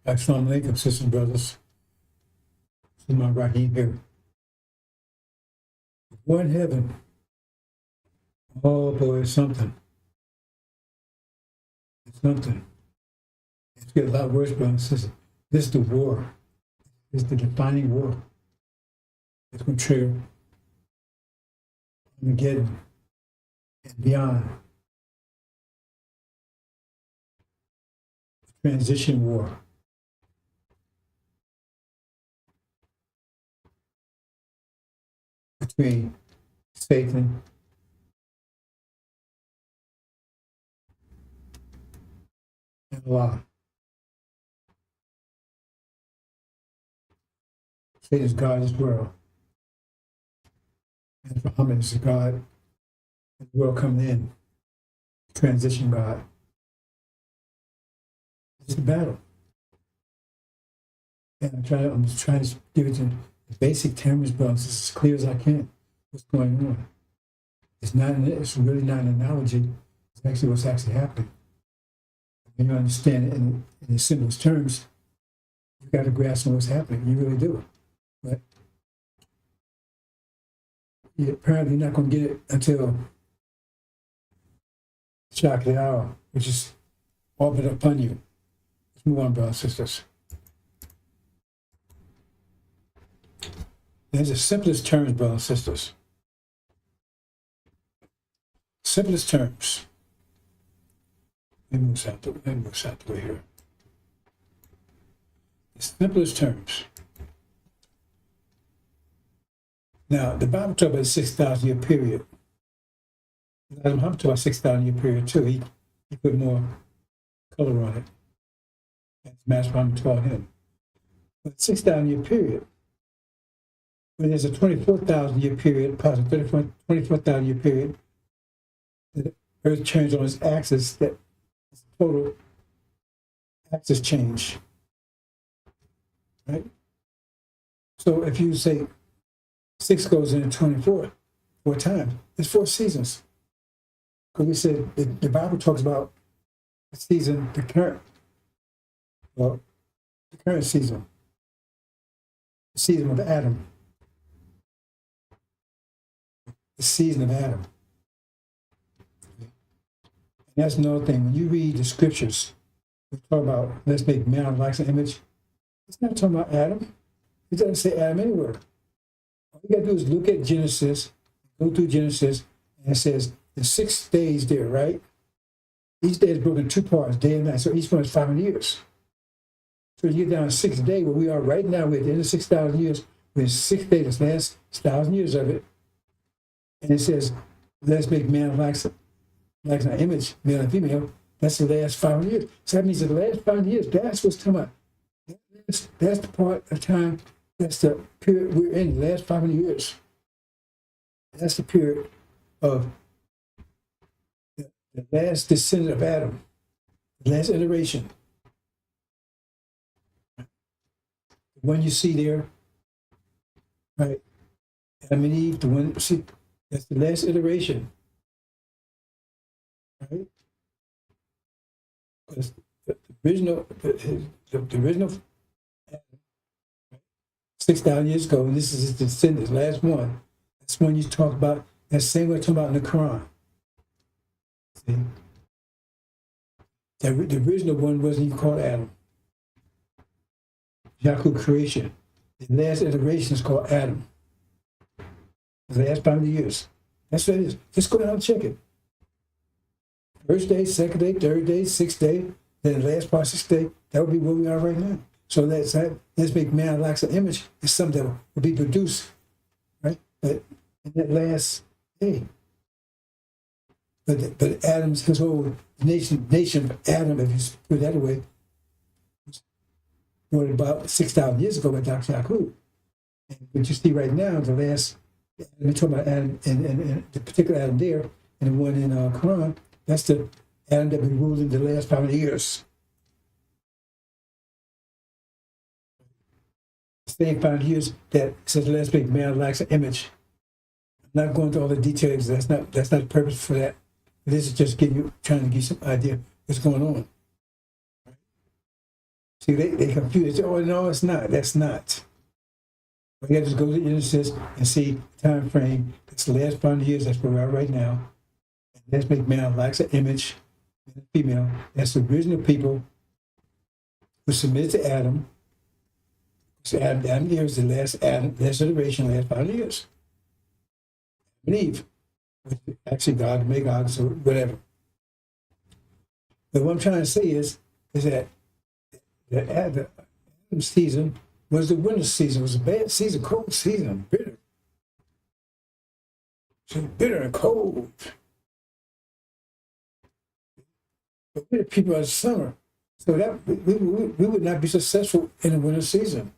Assalamu alaikum, sisters and brothers. This is my Raheem here. War in heaven. Oh boy, it's something. It's something. It's getting a lot worse, brothers and sisters. This is the war. This is the defining war. It's going to trigger Armageddon and beyond. The transition war. Between Satan and Allah. Satan is God of this world. And Muhammad is the God of the world coming in. Transition God. It's the battle. And I'm just trying to give it to the basic terms, brothers, as clear as I can. What's going on? It's really not an analogy. It's actually what's actually happening. When you understand it in the simplest terms, you've got to grasp on what's happening. You really do. But you're apparently not going to get it until the shock of the hour, which is all but upon you. Let's move on, brothers and sisters. There's the simplest terms, brothers and sisters. Simplest terms. Let me move out the way here. The simplest terms. Now, the Bible talks about a 6,000 year period. I'm talking about 6,000 year period too. He put more color on it. As Master Muhammad taught him. But 6,000 year period. When there's a 24,000 year period, possibly 24,000 year period, the Earth turns on its axis, that total axis change. Right? So if you say 6 goes into 24 4 times, it's 4 seasons. Because we said the Bible talks about the season, the current season, the season of Adam. The season of Adam. And that's another thing. When you read the scriptures, we talk about let's make man in our likeness and image. It's not talking about Adam. It doesn't say Adam anywhere. All you got to do is look at Genesis, go through Genesis, and it says the 6 days there, right? Each day is broken in 2 parts, day and night. So each one is 500 years. So you get down to 6th day, where we are right now, we're at the end of 6,000 years. We're in 6th day, this last 1,000 years of it. And it says, let's make man like our image, male and female. That's the last 500 years. So that means the last 500 years, that's what's talking about. That's the part of time, that's the period we're in, the last 500 years. That's the period of the last descendant of Adam, the last iteration. The one you see there, right? Adam and Eve, the one, see, that's the last iteration, right? Because the original 6,000 years ago, and this is his descendants, last one. That's one you talk about. That same way I talk about in the Quran. See, the original one wasn't even called Adam. Yaqub creation. The last iteration is called Adam. The last 500 years. That's what it is. Just go down and check it. First day, second day, third day, 6th day, then the last part, 6th day. That would be where we are right now. So let's make man like an image is something that will be produced, right? But in that last day. But Adam's, his whole nation of Adam, if you put it that way, was born about 6,000 years ago by Dr. Yaqub. And what you see right now, the last, we're talking about Adam and the particular Adam there, and the one in Quran, that's the Adam that been ruling the last 500 years. The same 500 years that says let's make man like an image. I'm not going into all the details. That's not the purpose for that. This is just trying to give you some idea of what's going on. See, they confuse. They say, oh, no, it's not. That's not. But you have to go to Genesis and see the time frame. It's the last 500 years. That's where we are right now. And let's make man like an image, female. That's the original people who submitted to Adam. So Adam and Eve is the last generation, last 500 years. And Eve, actually God, made God, so whatever. But what I'm trying to say is that the Adam season was the winter season. It was a bad season, cold season, bitter. So bitter and cold. But we're the people of the summer. So that we would not be successful in the winter season.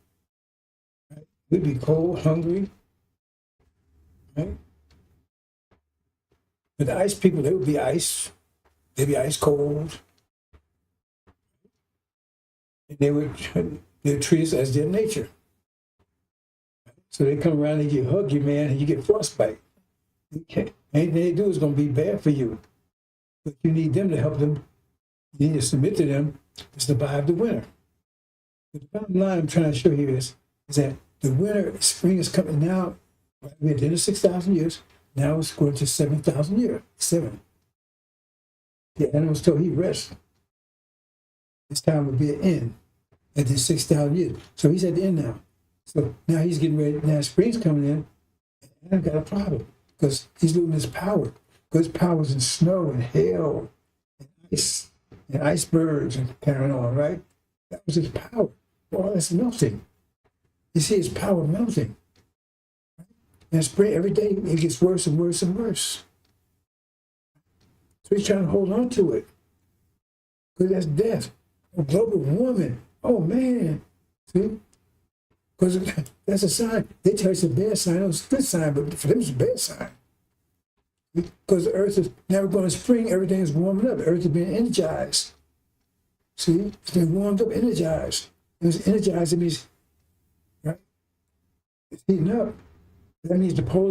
Right? We'd be cold, hungry. Right? But the ice people, they would be ice. They'd be ice cold. And they would treat us as their nature. So they come around and you hug you, man, and you get frostbite. You can't, anything they do is going to be bad for you. But you need them to help them. You need to submit to them to survive the winter. But the bottom line I'm trying to show you is that the winter, spring is coming now. We're at the end of 6,000 years. Now it's going to 7,000 years. 7. The animals told he rest. This time will be an end at the 6,000 years. So he's at the end now. So now he's getting ready. Now spring's coming in. And I've got a problem because he's losing his power. Because his power is in snow and hail and ice and icebergs and carrying on, right? That was his power. All that's melting. You see his power melting. And spring, every day, it gets worse and worse and worse. So he's trying to hold on to it. Because that's death. Global warming. Oh, man. See? Because that's a sign. They tell you it's a bad sign. It's a good sign, but for them it's a bad sign. Because the earth is never going to spring. Everything is warming up. The earth is being energized. See? It's been warmed up, energized. And it's energized, it means, right? It's heating up. That means the pole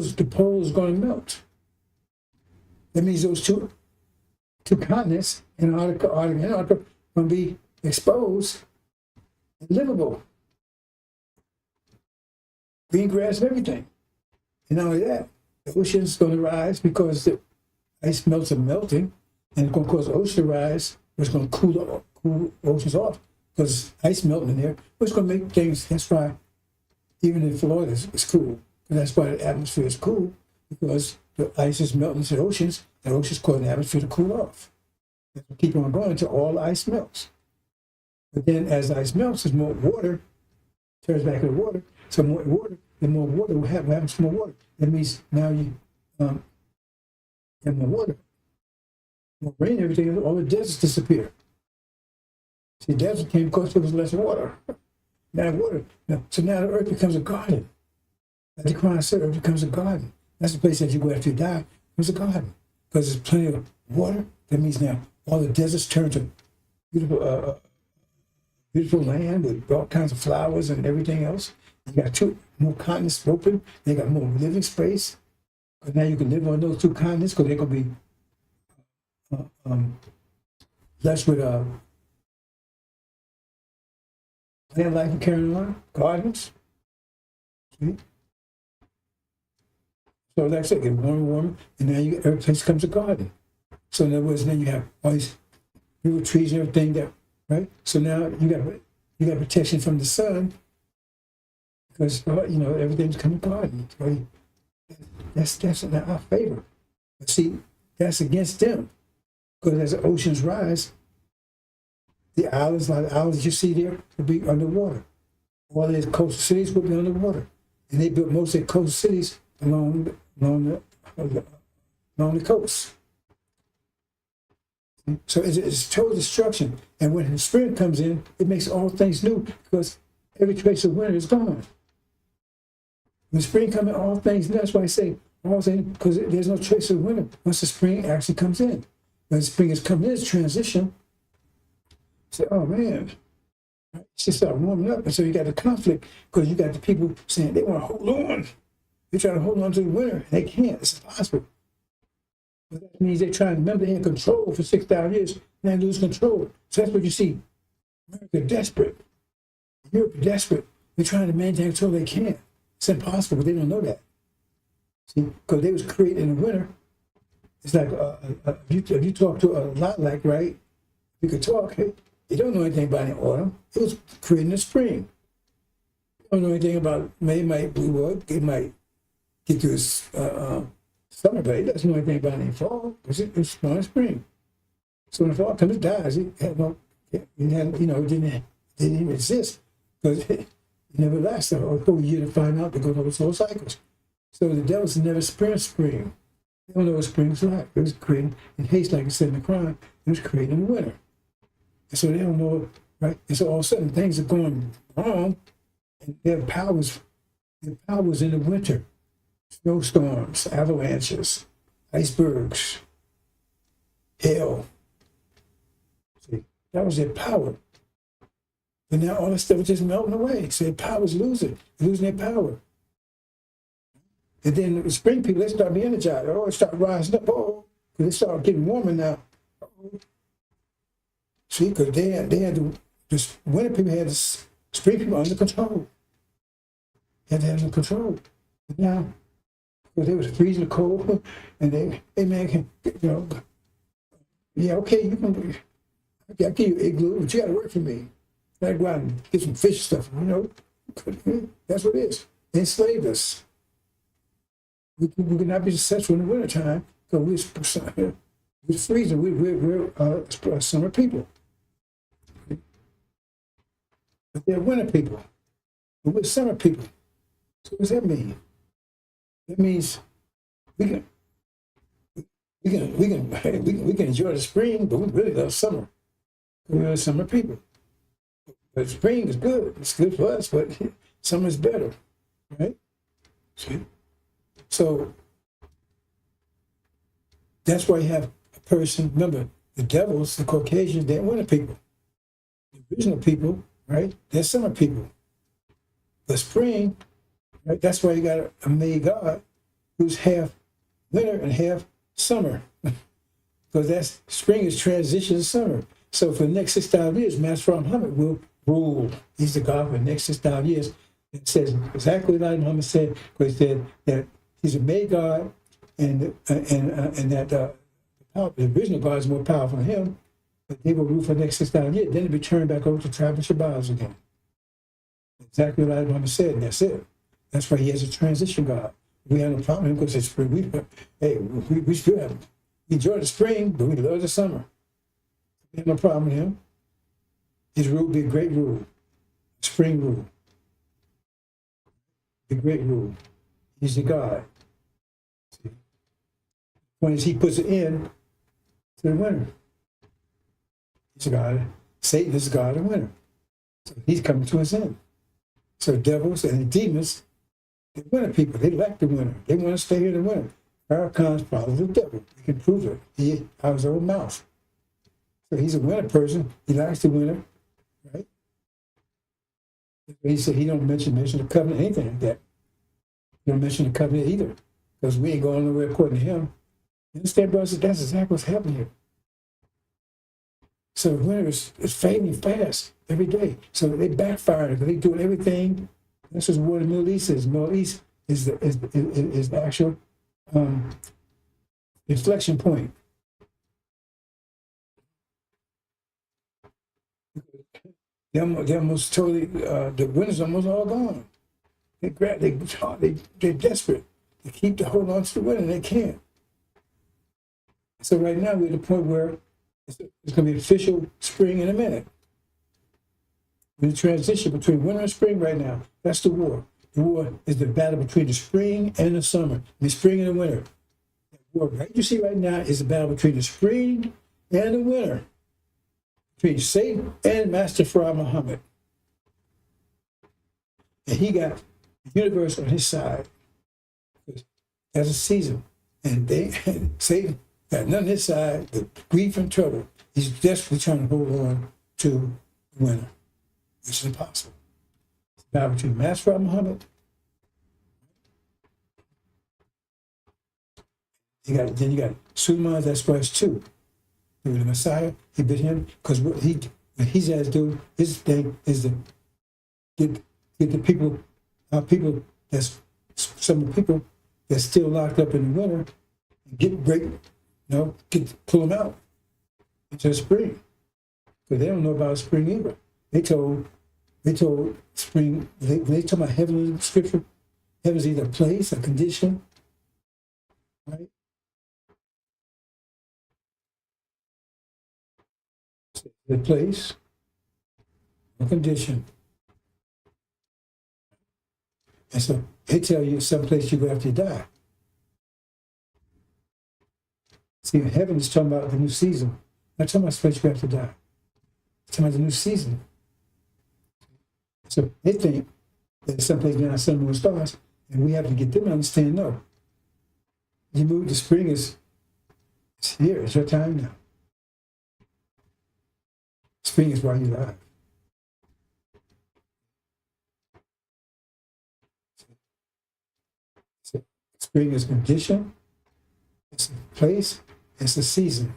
is going to melt. That means those two continents, Antarctica and Antarctica, going to be exposed and livable. Green grass and everything. And not only that, the ocean's going to rise because the ice melts are melting, and it's going to cause the ocean to rise, which is going to cool oceans off because ice melting in there, which is going to make things, that's why even in Florida it's cool. And that's why the atmosphere is cool, because the ice is melting into the oceans, and the oceans cause the atmosphere to cool off. And keep on going until all the ice melts. But then as the ice melts, there's more water, turns back into water. So more water, the more water will happen some more water. That means now you have more water. More rain, everything, all the deserts disappear. See, desert came because there was less water. Now water. So now the earth becomes a garden. As the Quran said, earth becomes a garden. That's the place that you go after you die. It was a garden. Because there's plenty of water. That means now all the deserts turn to beautiful land with all kinds of flowers and everything else. You got more continents open. They got more living space. Because now you can live on those two continents because they're going to be less with plant life and carrying on, gardens. See? So like I said, get warmer and warmer, and now every place becomes a garden. So in other words, then you have all these little trees and everything there, right? So now you got protection from the sun because everything's become a garden. Right? That's in our favor. But see, that's against them because as the oceans rise, a lot of the islands that you see there will be underwater. All these coastal cities will be underwater, and they built most of their coastal cities along the coast. So it's total destruction. And when spring comes in, it makes all things new because every trace of winter is gone. When spring comes in, all things new. That's why I say all things, because there's no trace of winter once the spring actually comes in. When spring is coming in, it's transition. Say, oh man, it's just start warming up. And so you got the conflict because you got the people saying they want to hold on. They're trying to hold on to the winter. And they can't. It's impossible. But that means they're trying to remember they're in control for 6,000 years and they lose control. So that's what you see. America desperate. Europe are desperate. They're trying to maintain control they can't. It's impossible, but they don't know that. See, because they was created in the winter. It's like if you talk to a lilac, right? You could talk. Hey, you don't know anything about the autumn. It was created in the spring. You don't know anything about May. It might get to its summer, but it doesn't know anything about any fall because it's not in spring. So when the fall comes, it dies. It had no, it had, it didn't even exist because it never lasted a whole year to find out to go through its whole cycles. So the devils never experienced spring. They don't know what spring's like. It was created in haste, like I said in the crime. It was created in the winter. And so they don't know, right? And so all of a sudden things are going wrong, and their powers in the winter. Snowstorms, avalanches, icebergs, hail. See, that was their power. But now all that stuff is just melting away. So their power's losing their power. And then the spring people, they start being energized. Oh, it start rising up. Oh, because they start getting warmer now. Uh-oh. See, because they had the winter people had the spring people under control. They had under control. But now, because they was freezing cold, and they man, yeah, okay, you can, I'll give you igloo, but you got to work for me. I got to go out and get some fish stuff, That's what it is. They enslaved us. We cannot be successful in the wintertime because we're freezing. We're summer people. But they're winter people. But we're summer people. So what does that mean? That means we can enjoy the spring, but we really love summer. We're summer people. But spring is good. It's good for us, but summer is better, right? See? So that's why you have a person. Remember, the devils, the Caucasians, they're winter people. The original people, right? They're summer people. The spring, right? That's why you got a made God who's half winter and half summer. Because that's spring is transition to summer. So for the next 6,000 years, Master Muhammad will rule. He's the God for the next 6,000 years. It says exactly like Muhammad said, because he said that he's a made God, and that the original God is more powerful than him. But they will rule for the next 6,000 years. Then it will be turned back over to tribal Shabbos again. Exactly like Muhammad said, and that's it. That's why he has a transition God. We have no problem because it's spring. We still have, we enjoy the spring, but we love the summer. We have no problem with him. His rule will be a great rule, spring rule. The great rule. He's the God. See? When he puts it in to the winter. He's a God. Satan is the God of winter. So he's coming to his end. So devils and demons, they're winter people. They like the winter. They want to stay here in the winter. Farrakhan's probably the devil. He can prove it. He out of his own mouth. So he's a winter person. He likes the winter, right? He said he don't mention the covenant, anything like that. He don't mention the covenant either, because we ain't going nowhere according to him. You understand, brothers? That's exactly what's happening here. So winter is fading fast every day. So they backfired because they doing everything. This is what the Middle East is. The Middle East is the actual inflection point. They're almost totally, the winter's almost all gone. They're desperate. They keep to hold on to the winter and they can't. So right now we're at the point where it's going to be official spring in a minute. The transition between winter and spring right now, that's the war. The war is the battle between the spring and the summer, the spring and the winter. The war right you see right now is the battle between the spring and the winter, between Satan and Master Farah Muhammad. And he got the universe on his side. That's a season. And Satan got none on his side, but grief and trouble. He's desperately trying to hold on to the winter. It's impossible. It's a battle between Master Muhammad. Then you got Suleiman, that's verse 2. The Messiah, he bit him, because what he's has to do, his thing is get the people, some of the people that's still locked up in the winter, pull them out into the spring, because they don't know about spring either. They told spring, when they talk about heaven in the scripture, heaven is either a place, a condition, right? The place, a condition. And so they tell you someplace you go after you die. See, heaven is talking about the new season. Not talking about someplace you go after you die. It's talking about the new season. So they think that someplace beyond sun, moon, and stars, and we have to get them to understand, no. You move, the spring is here, it's your time now. Spring is while you're alive. So spring is a condition, it's a place, it's a season.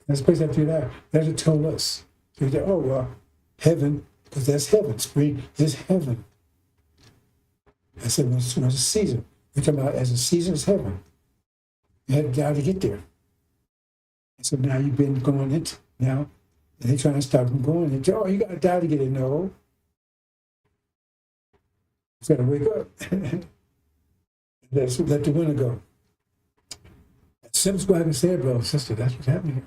That's a place after you're alive. That's what told us. So we say, oh, well, heaven, because that's heaven. Spring is heaven. I said, when it's a season. We're talking about as a season is heaven. You had to die to get there. And so now you've been going into now, and they're trying to stop them going into, oh, you got to die to get it. No. You got to wake up. Let the winter go. Simple as what I can say, brother and sister, that's what's happening here.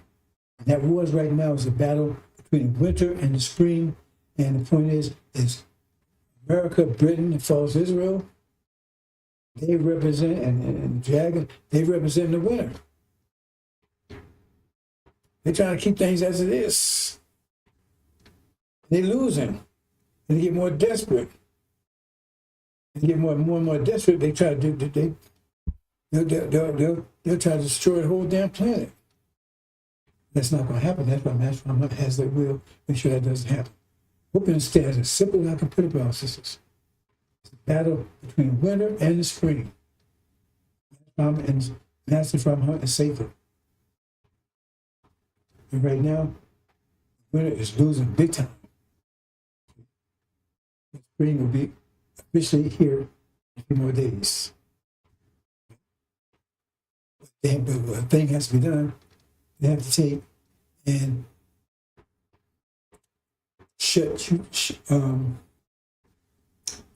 And that was right now is a battle between winter and the spring. And the point is America, Britain, as far as Israel, they represent, and the dragon, they represent the winter. They're trying to keep things as it is. They're losing. And they get more desperate. They get more and more desperate. They try to do, they'll try to destroy the whole damn planet. That's not going to happen. That's why Master Muhammad has their will. Make sure that doesn't happen. Hope you understand, as simple as I can put it, brothers and sisters. It's a battle between winter and the spring. And Master Muhammad is safer. And right now, winter is losing big time. The spring will be officially here in a few more days. But a thing has to be done. They have to take and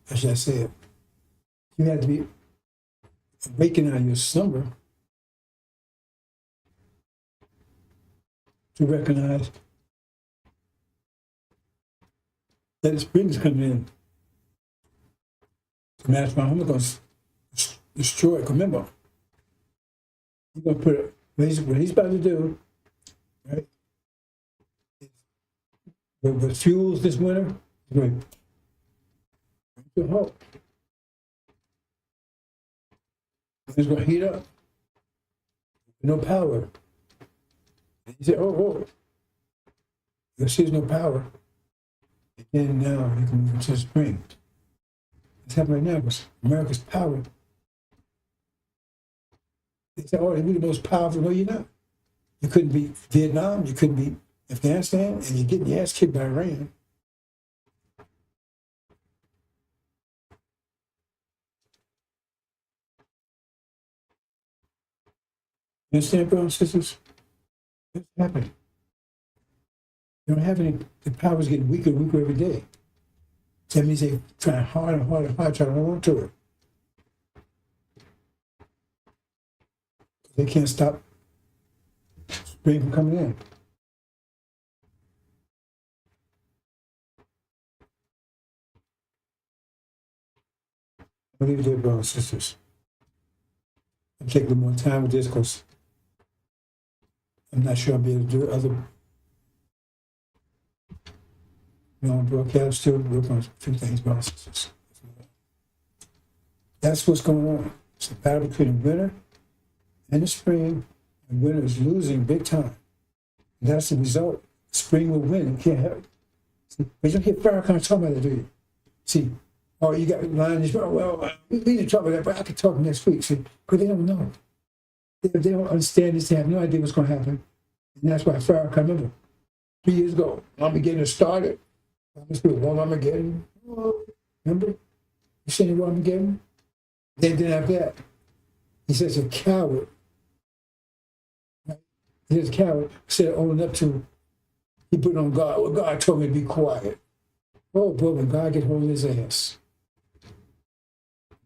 how should I say it? You have to be awakened out of your slumber to recognize that the spring is coming in. The Master Muhammad going to destroy it. Remember, he's going to put it, what he's about to do, right? What fuels this winter is going to halt. It's going to heat up. No power. And you say, oh, there's no power. And now you can move into the spring. It's happening right now because America's power. They say, oh, we're the most powerful. No, you're not. You couldn't beat Vietnam, you couldn't beat Afghanistan, and you're getting your ass kicked by Iran. You understand, brothers and sisters? What's happening? You don't have any, the power's getting weaker and weaker every day. So that means they're trying harder and harder and harder, trying to hold on to it. They can't stop spring from coming in. I'll leave it there, brothers and sisters. I'm taking a little more time with this because I'm not sure I'll be able to do other broadcasts. Still working on a few things, brothers and sisters. That's what's going on. It's a battle between the winter and the spring, and winter is losing big time. And that's the result. Spring will win. You can't have it. See, but you don't hear Farrakhan talking about it, do you? See, oh, you got lines. Well, we need to talk about that, but I can talk next week. See, because they don't know. They don't understand this. They have no idea what's going to happen. And that's why Farrakhan, remember, 3 years ago, I'm beginning to start it. I'm still War Armageddon. Oh, remember? You seen the War Armageddon? Then after that, he says a coward. Right? He's a coward. Said owning up to, he put on God. Well, God told me to be quiet. Oh, boy, when God get hold of his ass.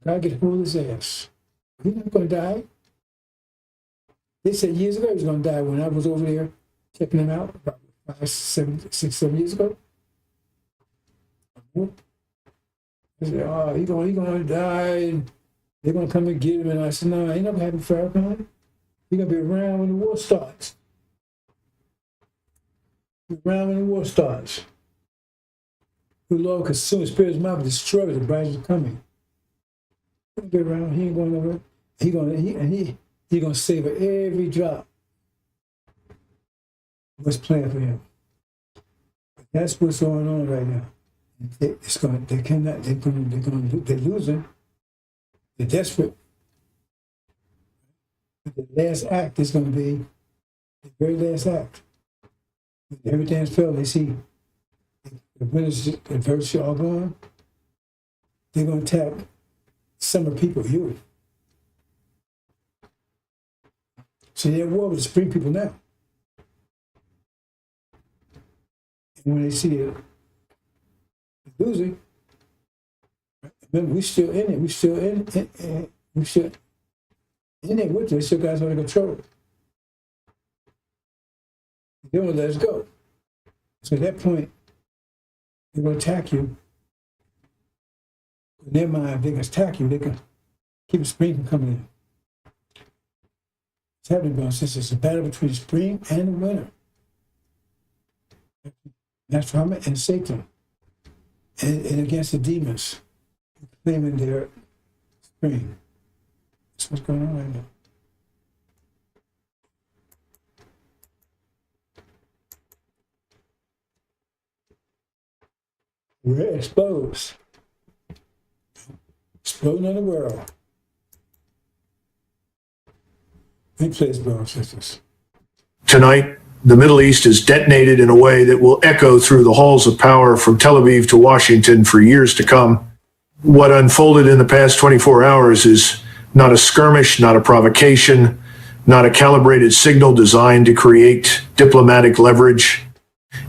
God get hold of his ass. He's not going to die. They said years ago he was going to die when I was over there checking him out, about 7 years ago. They said, oh, he's going to die, and they're going to come and get him. And I said, no, ain't never having Farrakhan. He's going to be around when the war starts. Be around when the war starts. The Lord, because soon as Spirit's mouth destroys, the bright is coming. He'll be around. He ain't going nowhere. He's going to savor every drop. What's planned for him? That's what's going on right now. They're losing. They're desperate. But the last act is going to be the very last act. When everything's failed, they see the winners, the virtue all gone. They're going to attack some of the people, you. So they're at war with the Supreme people now. And when they see it losing, remember, we still in it. We still in it. We still in it with it. We still got us under control. They won't let us go. So at that point, they're going to attack you. In their mind, they can attack you. They can keep the spring from coming in. It's happening, brothers and sisters. It's a battle between the spring and the winter. That's Muhammad and Satan. And against the demons, claiming their spring. That's what's going on right now. We're exposed. Exploding on the world. Big place, brothers and sisters. Tonight, the Middle East is detonated in a way that will echo through the halls of power from Tel Aviv to Washington for years to come. What unfolded in the past 24 hours is not a skirmish, not a provocation, not a calibrated signal designed to create diplomatic leverage.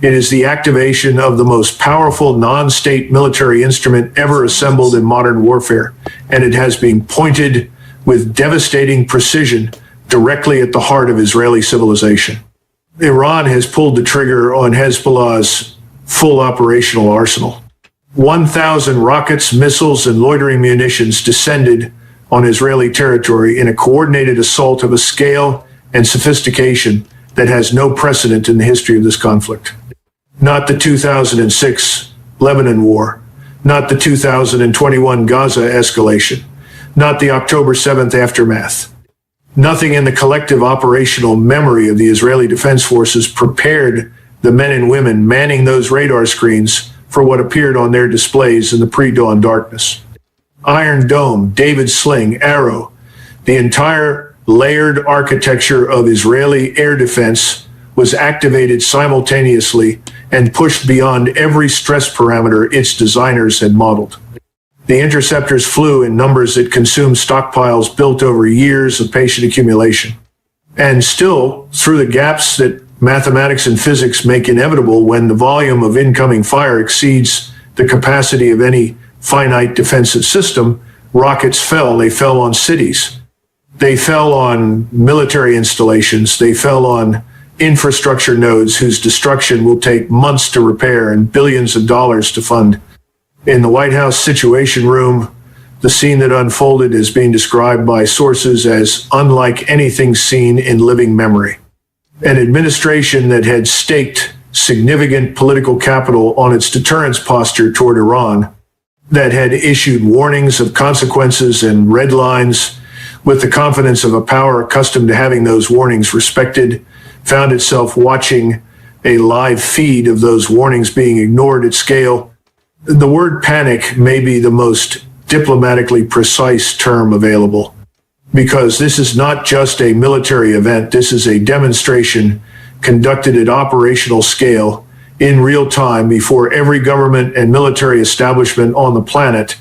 It is the activation of the most powerful non-state military instrument ever assembled in modern warfare, and it has been pointed with devastating precision directly at the heart of Israeli civilization. Iran has pulled the trigger on Hezbollah's full operational arsenal. 1,000 rockets, missiles, and loitering munitions descended on Israeli territory in a coordinated assault of a scale and sophistication that has no precedent in the history of this conflict. Not the 2006 Lebanon war, not the 2021 Gaza escalation, not the October 7th aftermath. Nothing in the collective operational memory of the Israeli Defense Forces prepared the men and women manning those radar screens for what appeared on their displays in the pre-dawn darkness. Iron Dome, David Sling, Arrow, the entire layered architecture of Israeli air defense was activated simultaneously and pushed beyond every stress parameter its designers had modeled. The interceptors flew in numbers that consumed stockpiles built over years of patient accumulation. And still, through the gaps that mathematics and physics make inevitable when the volume of incoming fire exceeds the capacity of any finite defensive system, rockets fell. They fell on cities. They fell on military installations. They fell on infrastructure nodes whose destruction will take months to repair and billions of dollars to fund. In the White House Situation Room, the scene that unfolded is being described by sources as unlike anything seen in living memory. An administration that had staked significant political capital on its deterrence posture toward Iran, that had issued warnings of consequences and red lines with the confidence of a power accustomed to having those warnings respected, found itself watching a live feed of those warnings being ignored at scale. The word panic may be the most diplomatically precise term available, because this is not just a military event. This is a demonstration conducted at operational scale in real time before every government and military establishment on the planet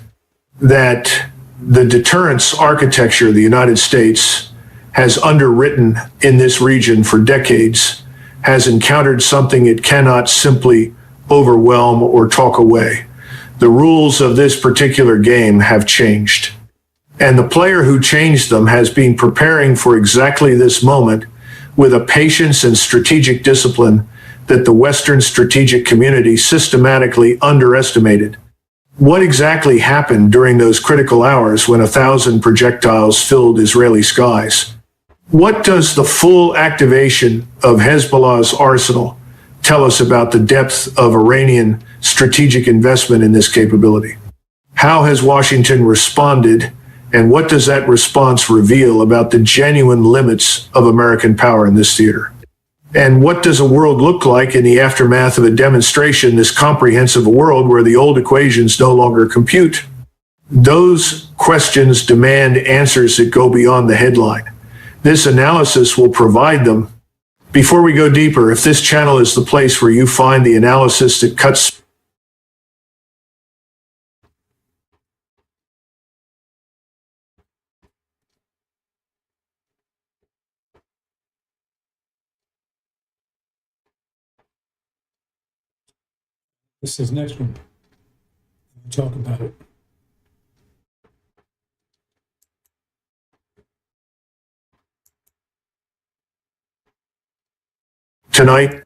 that the deterrence architecture of the United States has underwritten in this region for decades has encountered something it cannot simply overwhelm or talk away. The rules of this particular game have changed. And the player who changed them has been preparing for exactly this moment with a patience and strategic discipline that the Western strategic community systematically underestimated. What exactly happened during those critical hours when 1,000 projectiles filled Israeli skies? What does the full activation of Hezbollah's arsenal tell us about the depth of Iranian strategic investment in this capability? How has Washington responded, and what does that response reveal about the genuine limits of American power in this theater? And what does a world look like in the aftermath of a demonstration, this comprehensive world where the old equations no longer compute? Those questions demand answers that go beyond the headline. This analysis will provide them. Before we go deeper, if this channel is the place where you find the analysis that cuts This is next one. We'll talk about it. tonight,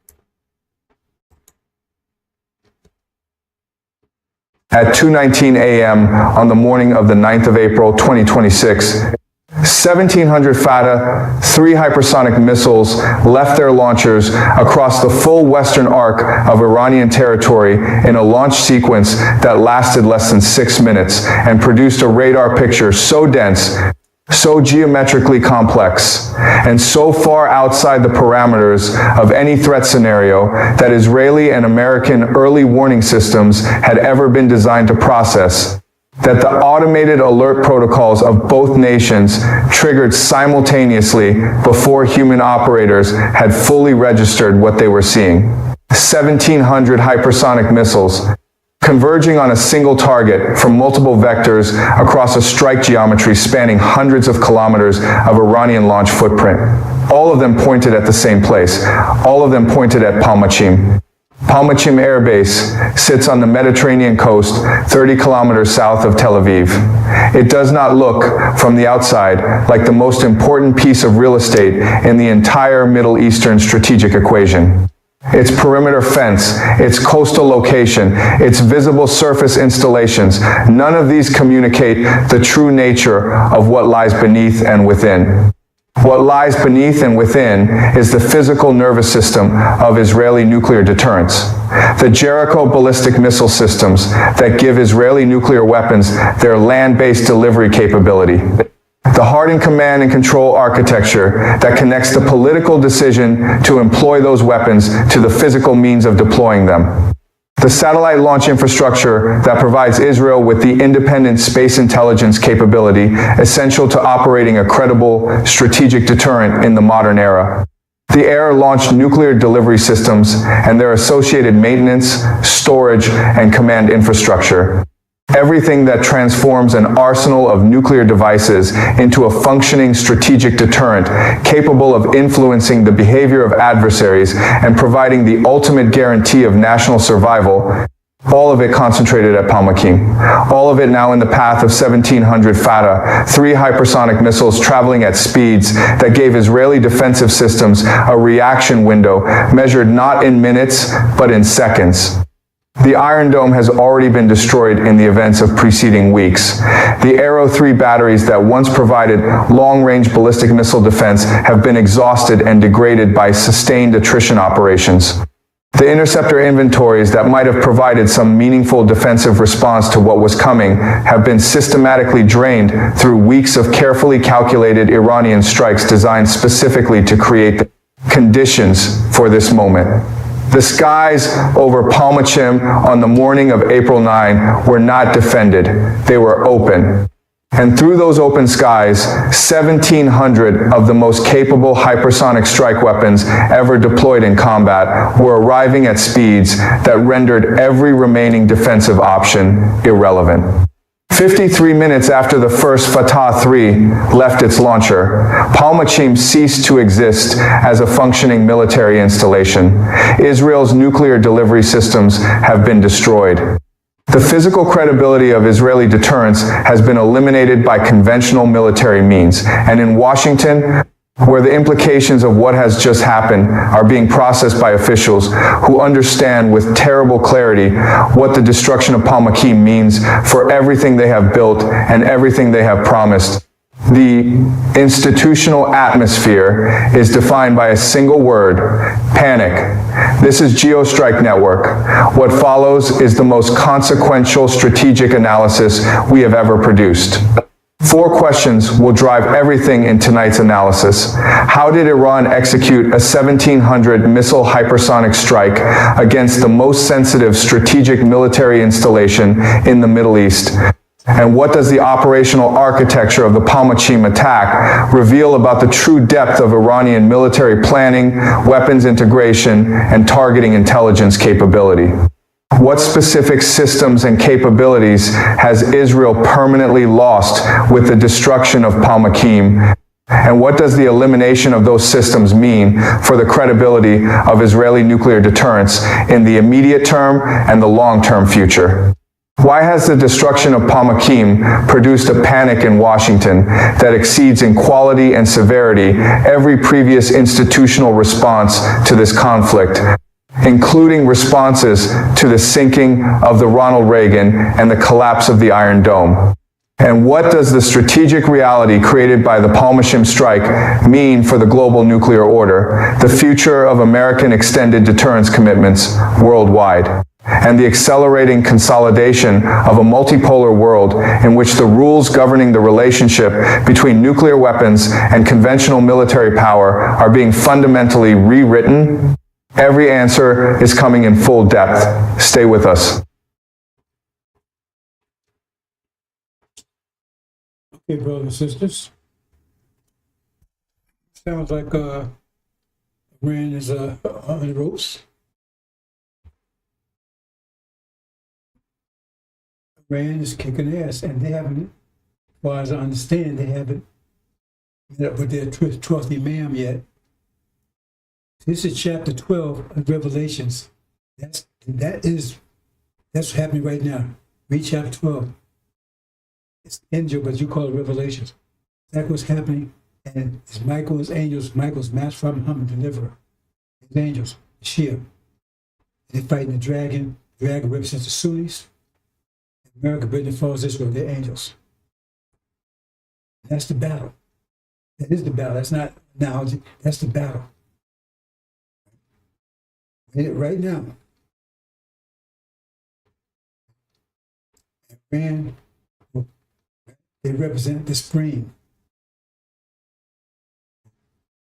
at 2:19 a.m. on the morning of the 9th of April, 2026, 1,700 Fatah 3 hypersonic missiles left their launchers across the full western arc of Iranian territory in a launch sequence that lasted less than 6 minutes and produced a radar picture so dense, so geometrically complex, and so far outside the parameters of any threat scenario that Israeli and American early warning systems had ever been designed to process, that the automated alert protocols of both nations triggered simultaneously before human operators had fully registered what they were seeing. 1,700 hypersonic missiles converging on a single target from multiple vectors across a strike geometry spanning hundreds of kilometers of Iranian launch footprint. All of them pointed at the same place. All of them pointed at Palmachim. Palmachim Air Base sits on the Mediterranean coast, 30 kilometers south of Tel Aviv. It does not look, from the outside, like the most important piece of real estate in the entire Middle Eastern strategic equation. Its perimeter fence, its coastal location, its visible surface installations, none of these communicate the true nature of what lies beneath and within. What lies beneath and within is the physical nervous system of Israeli nuclear deterrence. The Jericho ballistic missile systems that give Israeli nuclear weapons their land-based delivery capability. The hardened command and control architecture that connects the political decision to employ those weapons to the physical means of deploying them. The satellite launch infrastructure that provides Israel with the independent space intelligence capability essential to operating a credible strategic deterrent in the modern era. The air-launched nuclear delivery systems and their associated maintenance, storage, and command infrastructure. Everything that transforms an arsenal of nuclear devices into a functioning strategic deterrent capable of influencing the behavior of adversaries and providing the ultimate guarantee of national survival, all of it concentrated at Palmachim. All of it now in the path of 1,700 Fatah, 3 hypersonic missiles traveling at speeds that gave Israeli defensive systems a reaction window measured not in minutes, but in seconds. The Iron Dome has already been destroyed in the events of preceding weeks. The Arrow 3 batteries that once provided long-range ballistic missile defense have been exhausted and degraded by sustained attrition operations. The interceptor inventories that might have provided some meaningful defensive response to what was coming have been systematically drained through weeks of carefully calculated Iranian strikes designed specifically to create the conditions for this moment. The skies over Palmachim on the morning of April 9 were not defended. They were open. And through those open skies, 1,700 of the most capable hypersonic strike weapons ever deployed in combat were arriving at speeds that rendered every remaining defensive option irrelevant. 53 minutes after the first Fatah 3 left its launcher, Palmachim ceased to exist as a functioning military installation. Israel's nuclear delivery systems have been destroyed. The physical credibility of Israeli deterrence has been eliminated by conventional military means, and in Washington, where the implications of what has just happened are being processed by officials who understand with terrible clarity what the destruction of Palmachim means for everything they have built and everything they have promised. The institutional atmosphere is defined by a single word: panic. This is Geostrike Network. What follows is the most consequential strategic analysis we have ever produced. 4 questions will drive everything in tonight's analysis. How did Iran execute a 1,700 missile hypersonic strike against the most sensitive strategic military installation in the Middle East? And what does the operational architecture of the Palmachim attack reveal about the true depth of Iranian military planning, weapons integration, and targeting intelligence capability? What specific systems and capabilities has Israel permanently lost with the destruction of Palmachim? And what does the elimination of those systems mean for the credibility of Israeli nuclear deterrence in the immediate term and the long-term future? Why has the destruction of Palmachim produced a panic in Washington that exceeds in quality and severity every previous institutional response to this conflict, including responses to the sinking of the Ronald Reagan and the collapse of the Iron Dome? And what does the strategic reality created by the Palmachim strike mean for the global nuclear order, the future of American extended deterrence commitments worldwide, and the accelerating consolidation of a multipolar world in which the rules governing the relationship between nuclear weapons and conventional military power are being fundamentally rewritten? Every answer is coming in full depth. Stay with us. Okay, brothers and sisters. Sounds like Iran is on the ropes. Iran is kicking ass, and they haven't, as far as I understand, they haven't met up with their 12th imam yet. This is chapter 12 of Revelations. That's what's happening right now. Read chapter 12. It's angel, but you call it Revelations. That's what's happening. And it's Michael's angels, Michael's match from Muhammad, deliverer. His angels, Shia. They're fighting the dragon. The dragon represents the Sunnis. America, Britain, falls Israel, they're angels. That's the battle. That is the battle. That's not analogy. That's the battle. Right now. Iran, they represent the spring.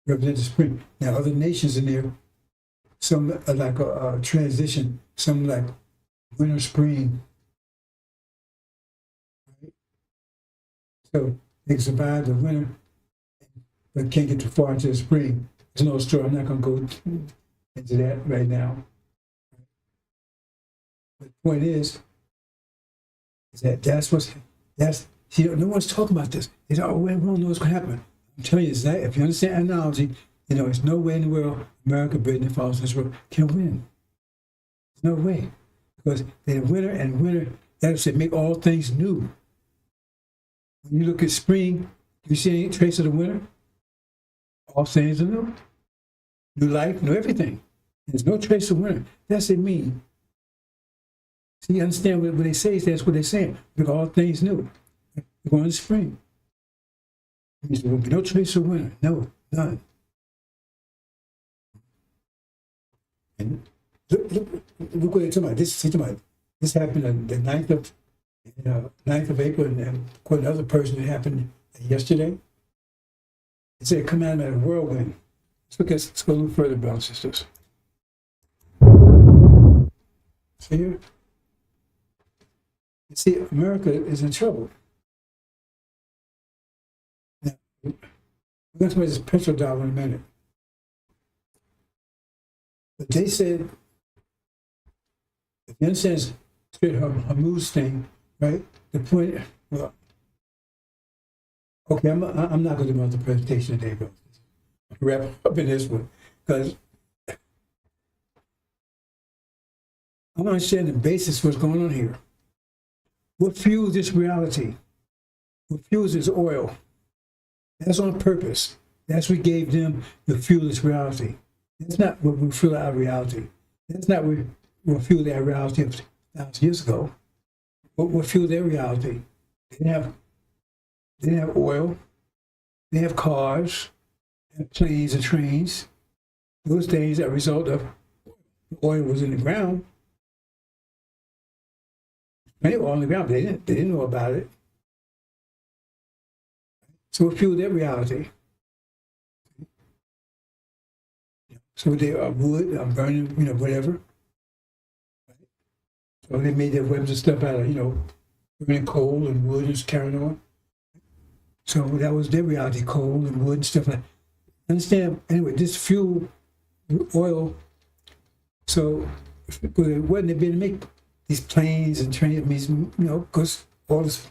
Represent the spring. Now, other nations in there, some are like a transition, some like winter, spring. Right? So they survive the winter, but can't get too far into the spring. There's no story. I'm not going to go into that right now. But the point is see, no one's talking about this. They don't, we don't know what's going to happen. I'm telling you, that if you understand analogy, there's no way in the world America, Britain, and falls Israel can win. There's no way. Because they're winter and winter, that should make all things new. When you look at spring, you see any trace of the winter? All things are new. New life, new everything. There's no trace of winter. That's what it means. So you understand what they say, that's what they're saying. Make all things new. We're going to spring. It means there will be no trace of winter. No, none. And look what they're talking about. This happened on the 9th of April, and according to another person, it happened yesterday. It said, come out of a whirlwind. Let's go a little further, brothers and sisters. See here? You see, America is in trouble. We're going to talk about this petrodollar in a minute. But they said, if you understand this Strait Hormuz thing, right? The point, well, okay, I'm not going to do another presentation today, but wrap up in this one, because I want to understand the basis of what's going on here. What fuels this reality? What fuels this oil? That's on purpose. That's what gave them the fuel this reality. That's not what will fuel our reality. That's not what will fuel their reality of 1,000 years ago. What fueled their reality? They didn't have oil. They have cars, and planes and trains. Those things are a result of oil was in the ground. Plenty of oil in the ground, but they didn't know about it. So what fueled their reality? So they are wood, burning, whatever. So they made their weapons and stuff out of, burning coal and wood and carrying on. So that was their reality, coal and wood and stuff like that. Understand, anyway, this fuel, oil, so it wasn't been to make these planes and trains, because all this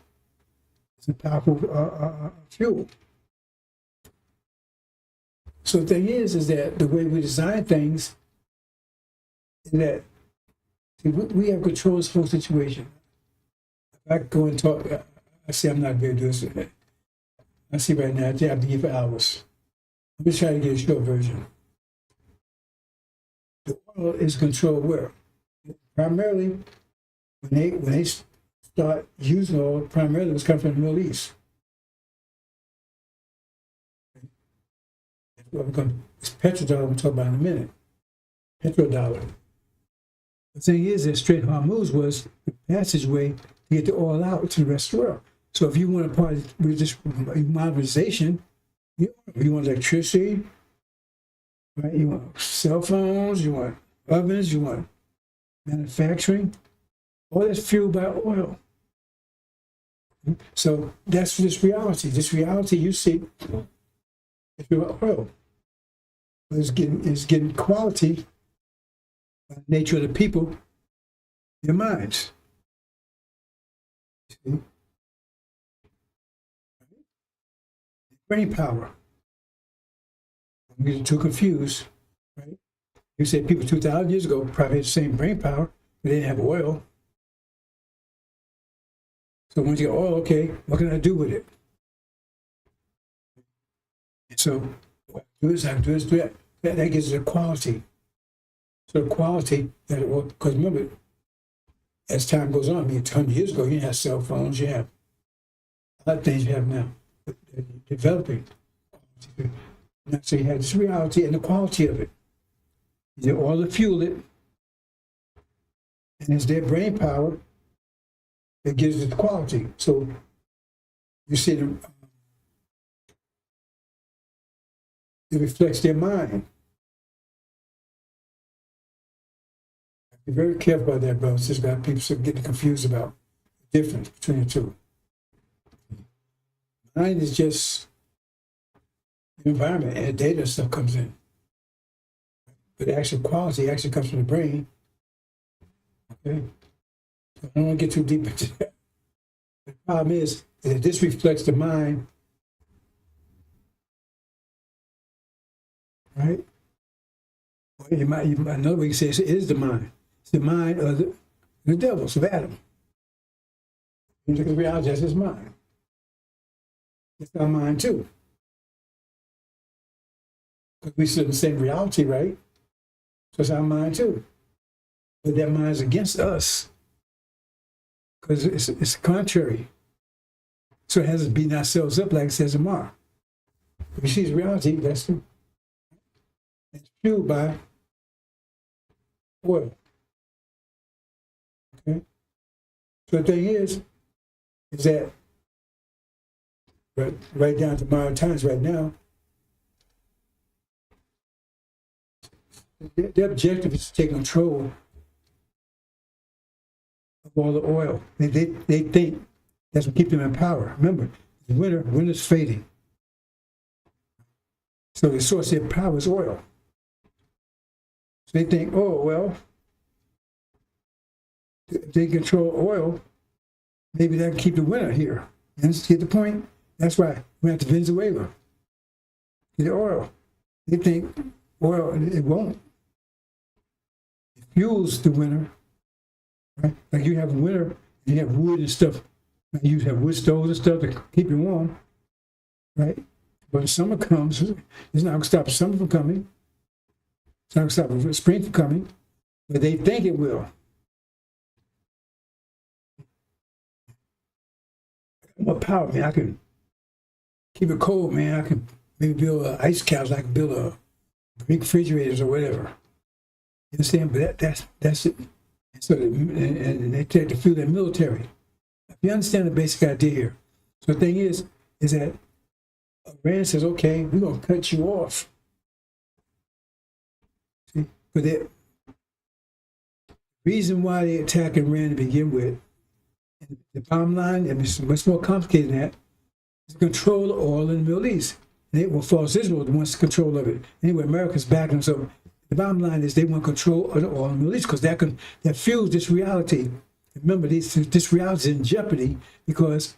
is a powerful fuel. So the thing is that the way we design things is that we have control of this whole situation. If I go and talk, I say I'm not very good. I see right now, I'll be here for hours. I'm just trying to get a short version. The oil is controlled where? Primarily, when they start using oil, primarily it was coming from the Middle East. It's petrodollar I'm talking about in a minute. Petrodollar. The thing is that Strait Hormuz was the passageway to get the oil out to the rest of the world. So if you want a part with this modernization, you want electricity, right? You want cell phones, you want ovens, you want manufacturing, all that's fueled by oil. So that's this reality. This reality you see is fueled by oil. It's getting quality by the nature of the people, their minds. See? Brain power. I'm getting too confused, right? You say people 2,000 years ago probably had the same brain power, but they didn't have oil. So once you get oil, okay, what can I do with it? And so do this, do this, do that. That gives it a quality. So the quality that it will, because remember, as time goes on, 100 years ago, you didn't have cell phones, you have a lot of things you have now. They're developing. So you have this reality and the quality of it. They all fuel it, and it's their brain power that gives it the quality. So you see them, it reflects their mind. Be very careful about that, brothers. Just got people getting confused about the difference between the two. Mind is just the environment and the data stuff comes in. But the actual quality actually comes from the brain. Okay? So I don't want to get too deep into that. The problem is that this reflects the mind, right? Well, another way you say it is the mind. It's the mind of the devils, of Adam. You look at reality, that's his mind. It's our mind too. Because we still in the same reality, right? So it's our mind too. But that mind is against us. Because it's contrary. So it has to beat ourselves up like it says in Mark. If we see the reality, that's true. It's fueled by oil. Okay? So the thing is that right down to modern times right now, the objective is to take control of all the oil. They think that's what keeps them in power. Remember, the winter's fading. So the source of their power is oil. So they think, oh, well, if they control oil, maybe that can keep the winter here. You get the point? That's why we went to Venezuela. The oil. They think oil, it won't. It fuels the winter. Right? Like you have winter, you have wood and stuff. You have wood stoves and stuff to keep you warm. Right? But when summer comes, it's not going to stop summer from coming. It's not going to stop spring from coming. But they think it will. More power, man. I can keep it cold, man. I can maybe build ice caps. I can build a big refrigerators or whatever. You understand? But that's it. So and they take to fuel their military. If you understand the basic idea here. So the thing is that Iran says, okay, we're gonna cut you off. See? But the reason why they attack Iran to begin with, the bottom line, and it's much more complicated than that, is control the oil in the Middle East. And it will force Israel that wants control of it. Anyway, America's backing them. So the bottom line is they want control of the oil in the Middle East because that fuels this reality. Remember, this reality is in jeopardy because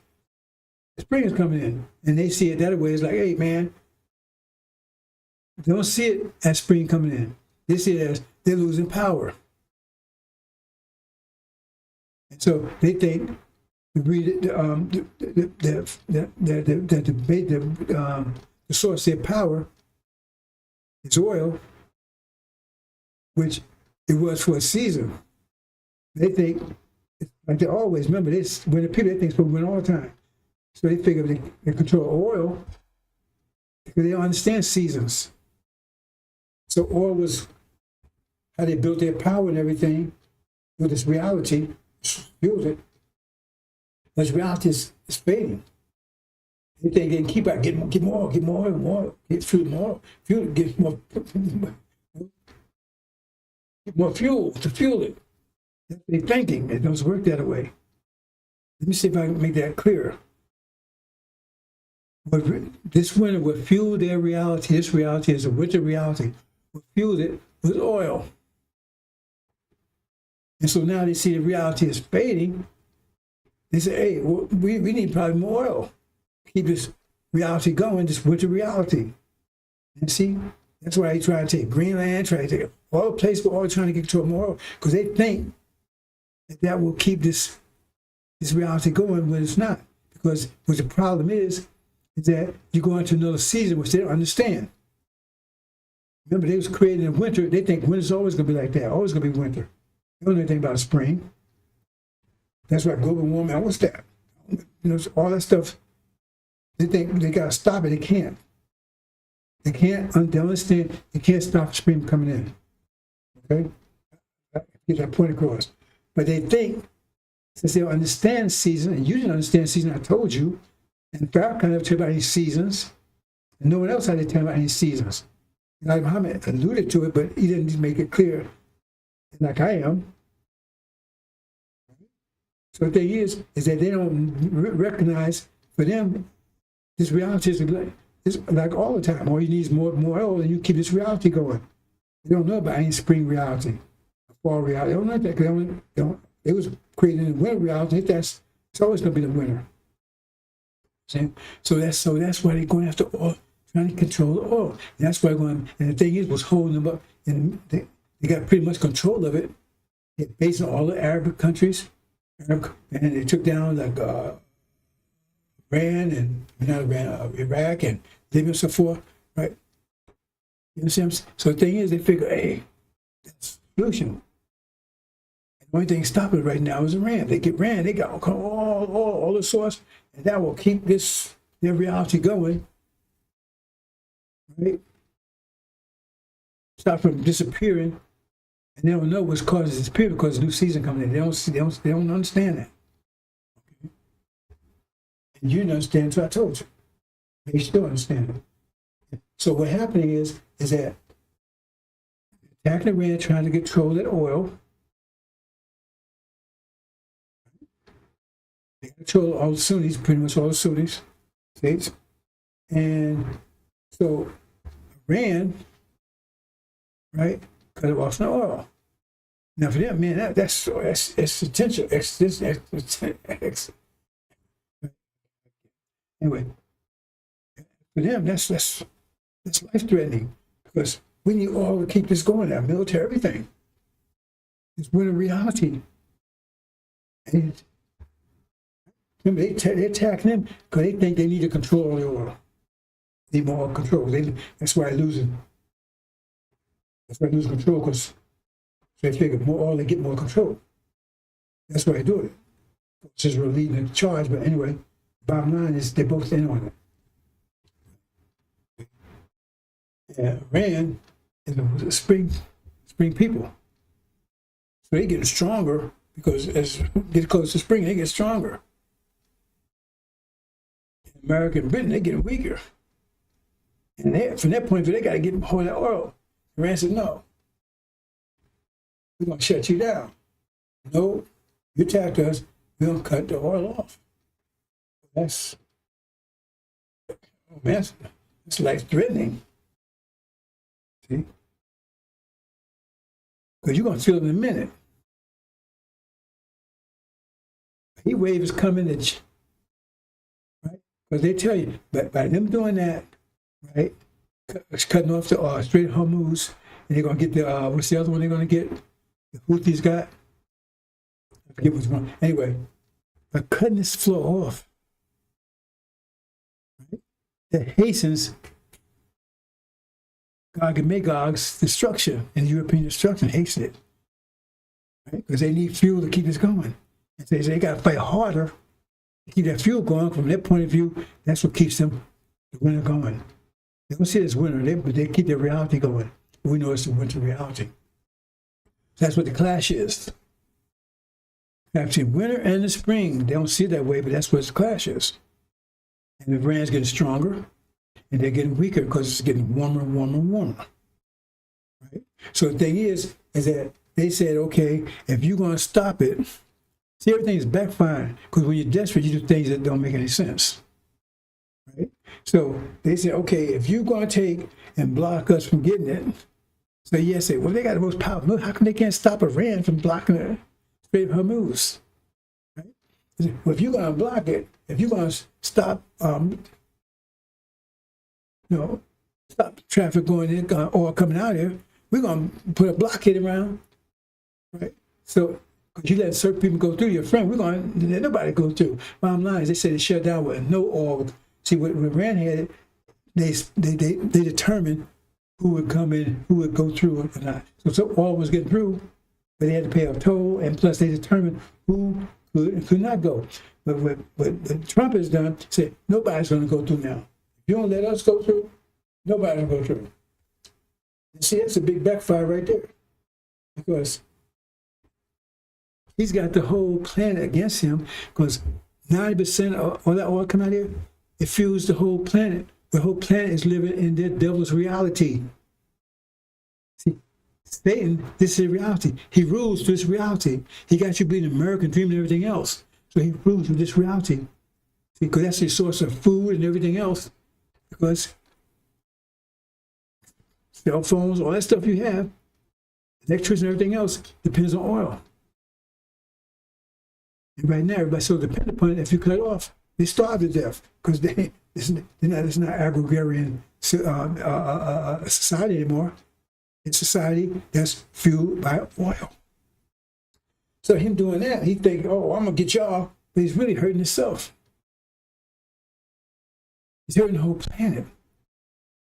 spring is coming in. And they see it that way. It's like, hey, man, they don't see it as spring coming in. They see it as they're losing power. And so they think the source of their power is oil, which it was for a season. They think, like they always, remember this, when the people, they think it's supposed to win all the time. So they figure they control oil because they don't understand seasons. So oil was how they built their power and everything with this reality, fuels it. But reality is fading. They think they can keep out, get more, get more fuel to fuel it. That's what they're thinking. It doesn't work that way. Let me see if I can make that clear. But this winter will fuel their reality. This reality is a winter reality. Will fuel it with oil. And so now they see the reality is fading. They say, hey, well, we need probably more oil. Keep this reality going, this winter reality. And see, that's why they try to take Greenland, try to take all the places where all trying to get to more oil, because they think that will keep this reality going when it's not. Because what the problem is that you go into another season which they don't understand. Remember, they was created in winter. They think winter's always going to be like that, always going to be winter. They don't know anything about spring. That's why global warming, what's that? You know, all that stuff. They think they got to stop it. They can't. They can't understand. They can't stop spring coming in. Okay? Get that point across. But they think, since they don't understand season, and you didn't understand season, I told you, and Farrakhan never tell you about any seasons, and no one else had to tell you about any seasons. Like Muhammad alluded to it, but he didn't make it clear, like I am. So the thing is that they don't recognize, for them, this reality is like all the time. All you need is more oil, and you keep this reality going. They don't know about any spring reality, fall reality. They don't know that because it was created in winter reality. It's always going to be the winter. See? So that's why they're going after oil, trying to control the oil. And that's why and the thing is, was holding them up, and they got pretty much control of it. Based on all the Arab countries. And they took down like Iraq and Libya and so forth, right? You understand? So the thing is, they figure, hey, that's the solution. And the only thing stopping it right now is Iran. They get Iran, they got all the source, and that will keep their reality going, right? Stop from disappearing. And they don't know what's causing this disappear because the new season coming in. They don't understand that. Okay? And you didn't understand, so I told you. They still understand it. So what happening is that attacking Iran, trying to control that oil. They control all the Sunnis, pretty much all the Sunnis states. And so Iran, right, cut off the oil. Now for them, man, that's existential. Anyway, for them, that's life threatening because we need oil to keep this going. Our military, everything. It's winter reality. And remember, they're attacking them because they think they need to control the oil. Need more control. That's why they're losing. That's why they lose control because they figure more oil, they get more control. That's why they do it. It's just we're leading the charge, but anyway, bottom line is they're both in on it. And Iran is a spring people. So they get stronger because as they get close to spring, they get stronger. America and Britain, they get weaker. And from that point of view, they got to get hold of that oil. Iran said, no, we're going to shut you down. No, you attacked us, we're going to cut the oil off. That's life-threatening. See? Because you're going to feel it in a minute. A heat wave is coming at you. Right? Because they tell you, but by them doing that, right, it's cutting off the Strait of Hormuz, and they're going to get the, what's the other one they're going to get? The Houthis got? I forget what's wrong. Anyway, by cutting this flow off, right, that hastens Gog and Magog's destruction, and European destruction hastens it. Right? Because they need fuel to keep this going. And so they got to fight harder to keep that fuel going. From their point of view, that's what keeps them, the winter going. They don't see it as winter, but they keep their reality going. We know it's the winter reality. That's what the clash is. Actually, winter and the spring, they don't see it that way, but that's what the clash is. And the Iran's getting stronger, and they're getting weaker because it's getting warmer and warmer and warmer. Right? So the thing is that they said, okay, if you're going to stop it, see, everything's backfiring, because when you're desperate, you do things that don't make any sense. Right? So they said, okay, if you're going to take and block us from getting it, so yes, say, well, they got the most powerful. How come they can't stop Iran from blocking the Strait of Hormuz? Right? Well, if you're going to block it, if you're going to stop, stop traffic going in or coming out here, we're going to put a blockade around, right? So, because you let certain people go through, your friend, we're going to let nobody go through. Bottom line is, they said they shut down with no oil. See, when Iran had it, they determined who would come in, who would go through or not. So oil was getting through, but they had to pay a toll, and plus they determined who could and could not go. But what Trump has done, said nobody's going to go through now. If you don't let us go through, nobody's going to go through. And see, that's a big backfire right there, because he's got the whole planet against him, because 90% of all that oil coming out here, it fuels the whole planet. The whole planet is living in their devil's reality. See, Satan, this is reality. He rules through this reality. He got you being an American dream and everything else. So he rules through this reality. See, because that's the source of food and everything else. Because cell phones, all that stuff you have, electricity and everything else depends on oil. And right now, everybody's so dependent upon it, if you cut it off, they starve to death, because it's not agrarian society anymore. It's society that's fueled by oil. So him doing that, he think, oh, I'm going to get y'all, but he's really hurting himself. He's hurting the whole planet,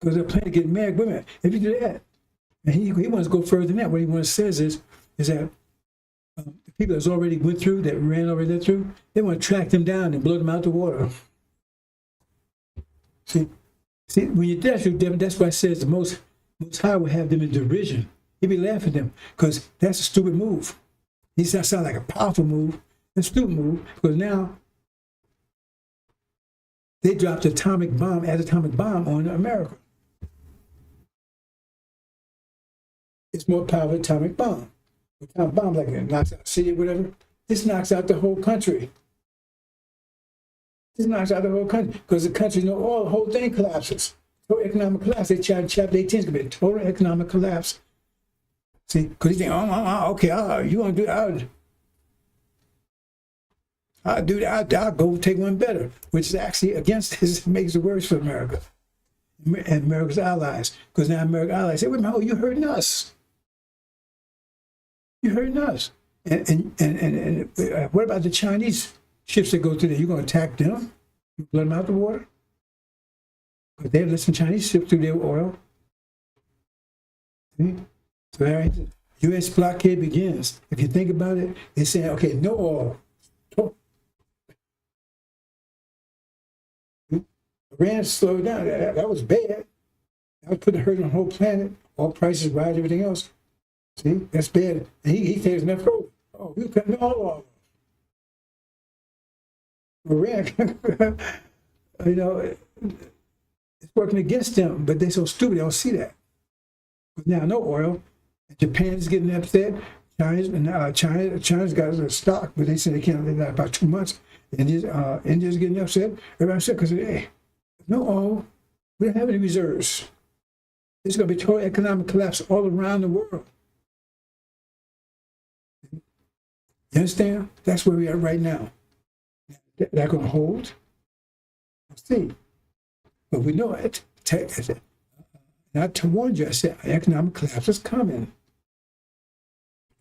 because the planet getting mad. Wait a minute, if you do that, and he wants to go further than that, what he wants to say is that the people that's already went through, that ran already went through, they want to track them down and blow them out the water. See, when you're desperate, that's why it says the Most High will have them in derision. He'd be laughing at them, because that's a stupid move. He sounds like a powerful move, a stupid move, because now they dropped an atomic bomb on America. It's more powerful than atomic bomb. Atomic bomb, like it knocks out a city or whatever, this knocks out the whole country. This knocks out the whole country, because the country, the whole thing collapses. Total economic collapse. They chapter 18 is going to be a total economic collapse. See, because you think, okay, you want to do I'll do that. I'll go take one better, which is actually against this, makes it worse for America and America's allies. Because now America's allies say, wait a minute, you're hurting us. You're hurting us. And what about the Chinese ships that go through there? You're going to attack them? You blow them out the water? Because they're listening Chinese ships through their oil. See? So there, U.S. blockade begins. If you think about it, they're saying, okay, no oil. Iran slowed down. That was bad. That was putting a hurt on the whole planet. All prices rise, everything else. See, that's bad. And he thinks enough. Oh, we cut all off. Iran, it's working against them, but they're so stupid they don't see that. But now no oil. Japan's getting upset. China's got a stock, but they say they can't live that about 2 months. India's getting upset. Everybody's upset because hey, no oil. We don't have any reserves. There's going to be total economic collapse all around the world. You understand? That's where we are right now. They're going to hold. Let's see. But we know it. Not to warn you, I said economic collapse is coming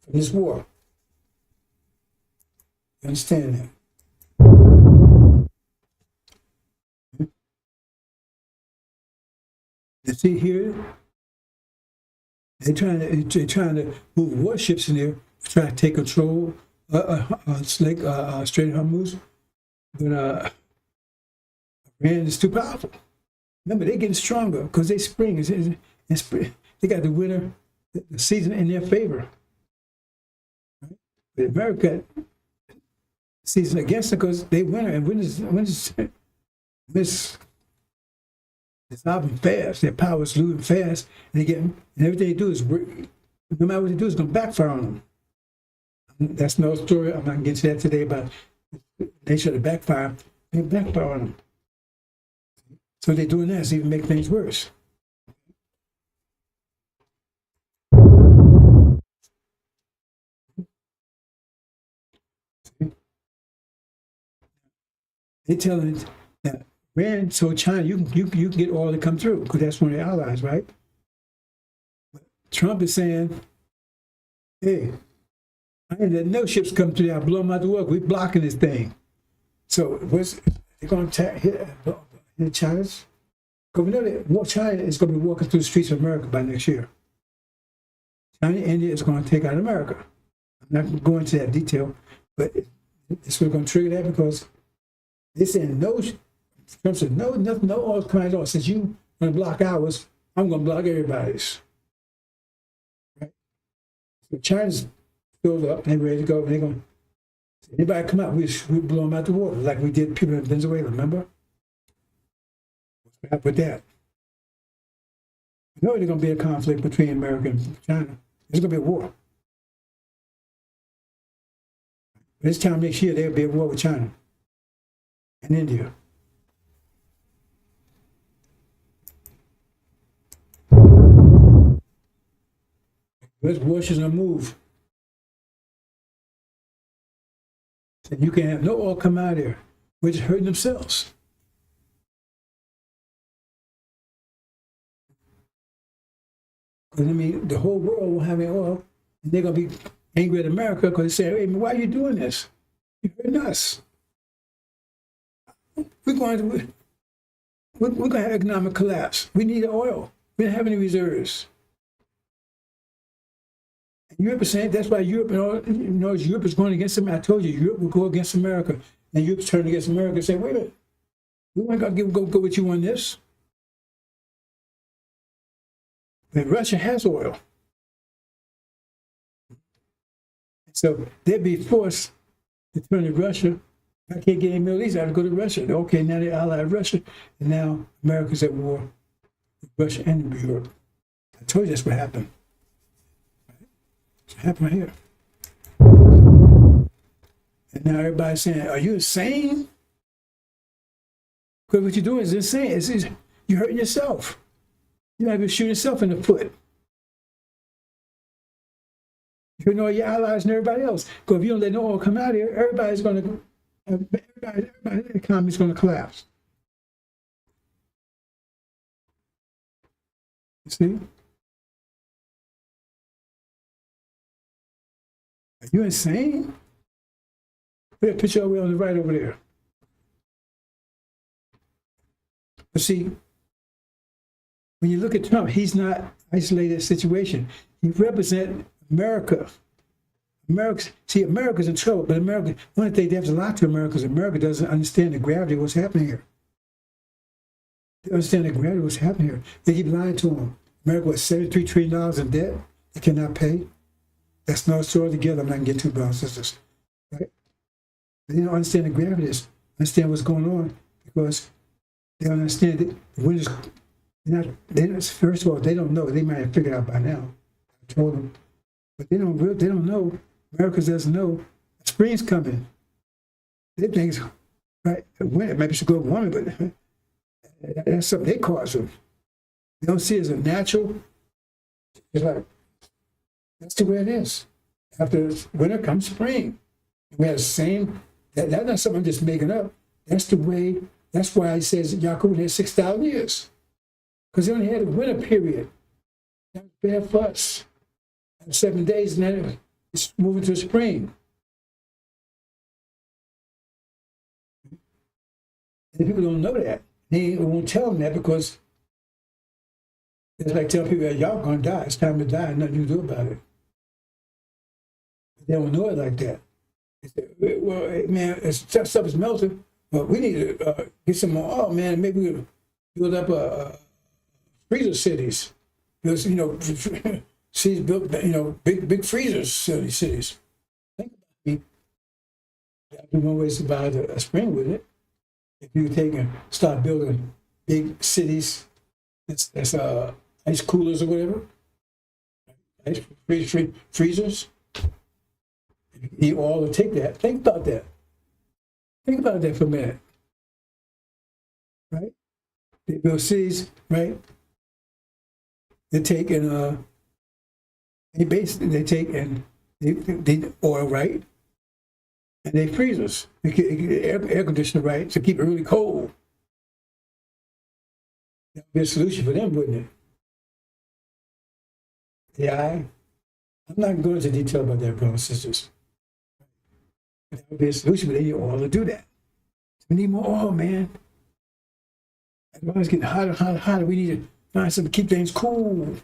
from this war. You understand that? You see here, they're trying to move warships in there, try to take control Strait of Hormuz, but Iran is too powerful. Remember, they're getting stronger because they spring. It's spring. They got the winter, the season in their favor. Right? But America season against them because they winter, and winter's it's hopping fast. Their power is losing fast, and and everything they do is no matter what they do, it's going to backfire on them. That's no story. I'm not going to get to that today about they should have backfire. They backfire on them. So they're doing that to even make things worse. They're telling that Iran, so China, you can get oil to come through because that's one of their allies, right? But Trump is saying, hey, I ain't let no ships come through there. I blow them out the water. We're blocking this thing. So they're going to hit China's? Because we know that China is going to be walking through the streets of America by next year. China and India is going to take out America. I'm not going to go into that detail, but it's going to trigger that because they're saying no. Trump said no oil coming at all. Since you going to block ours, I'm going to block everybody's. Right? So China's filled up and they're ready to go. And they're going to, anybody come out, we blow them out the water like we did people in Venezuela, remember? What's with that? You know there's going to be a conflict between America and China. There's going to be a war. This time next year, there'll be a war with China and India. Let's watch us move. And you can have no oil come out here. We're just hurting themselves. Because I mean, the whole world will have oil, and they're going to be angry at America because they say, hey, why are you doing this? You're hurting us. We're going to have economic collapse. We need oil. We don't have any reserves. Europe is saying that's why Europe, Europe is going against America. I told you, Europe will go against America. And Europe's turning against America and say, wait a minute, we weren't going to go with you on this. But Russia has oil. So they'd be forced to turn to Russia. I can't get any Middle East, I have to go to Russia. Okay, now they allied Russia, and now America's at war with Russia and Europe. I told you that's what happened. It's happening here. And now everybody's saying, are you insane? Because what you're doing is insane. you're hurting yourself. You might be shooting yourself in the foot. You know your allies and everybody else. Because if you don't let no oil come out here, everybody's the economy's going to collapse. You see? Are you insane? Put that picture over on the right over there. But see, when you look at Trump, he's not isolated situation. He represents America. America's in trouble, but America, one of the things there's a lot to America is America doesn't understand the gravity of what's happening here. They understand the gravity of what's happening here. They keep lying to them. America was $73 trillion in debt they cannot pay. That's not story together. I'm not going to get too brothers and sisters. Right? They don't understand the gravity of this, understand what's going on, because they don't understand that the winners, first of all, they don't know. They might have figured out by now. I told them. But they don't know. America doesn't know. Spring's coming. They think, right, winter, maybe it's a global warming, but that's something they cause them. They don't see it as a natural. It's like, that's the way it is. After winter comes spring. We have the same, that's not something I'm just making up. That's the way, that's why he says Yaakov had 6,000 years. Because they only had a winter period. That was bad for us. 7 days, and then it's moving to spring. And people don't know that. They won't tell them that because it's like telling people, y'all gonna die. It's time to die. Nothing you can do about it. They don't know it like that. They say, well, man, stuff is melting, but we need to get some more oil, man. Maybe we'll build up freezer cities. Because, cities built, big freezers, cities. Think about it. There's one way to survive a spring with it. If you take and start building big cities, that's ice coolers or whatever, ice freezers. If you need oil to take that, think about that. Think about that for a minute. Right? They build cities, right? They take and they take and they oil, right? And they freeze us. They get air conditioner, right, to keep it really cold. That would be a solution for them, wouldn't it? Yeah, I'm not going into detail about that, brothers and sisters. That would be a solution, but they need oil to do that. We need more oil, man. It's getting hotter, hotter, hotter. We need to find something to keep things cool.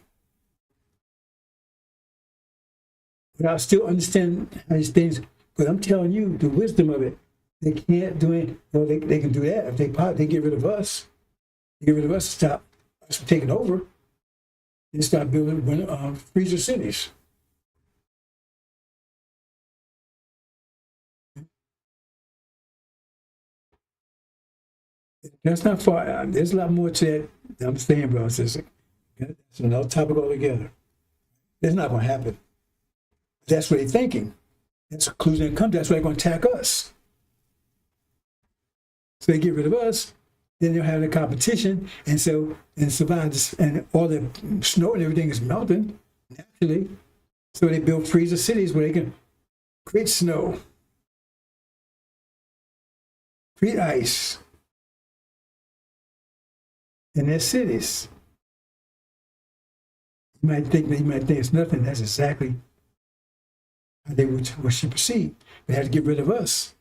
But I still understand how these things, but I'm telling you the wisdom of it. They can't do it. They can do that. If they get rid of us, stop us from taking over, and start building freezer cities. That's not far. There's a lot more to that. I'm saying, bro. It's another topic altogether. It's not going to happen. That's what they're thinking. That's the conclusion that comes. That's why they're going to attack us. So they get rid of us, then they'll have the competition, and survive this, and all the snow and everything is melting naturally. So they build freezer cities where they can create snow, create ice in their cities. You might think it's nothing. That's exactly how they should proceed. They have to get rid of us.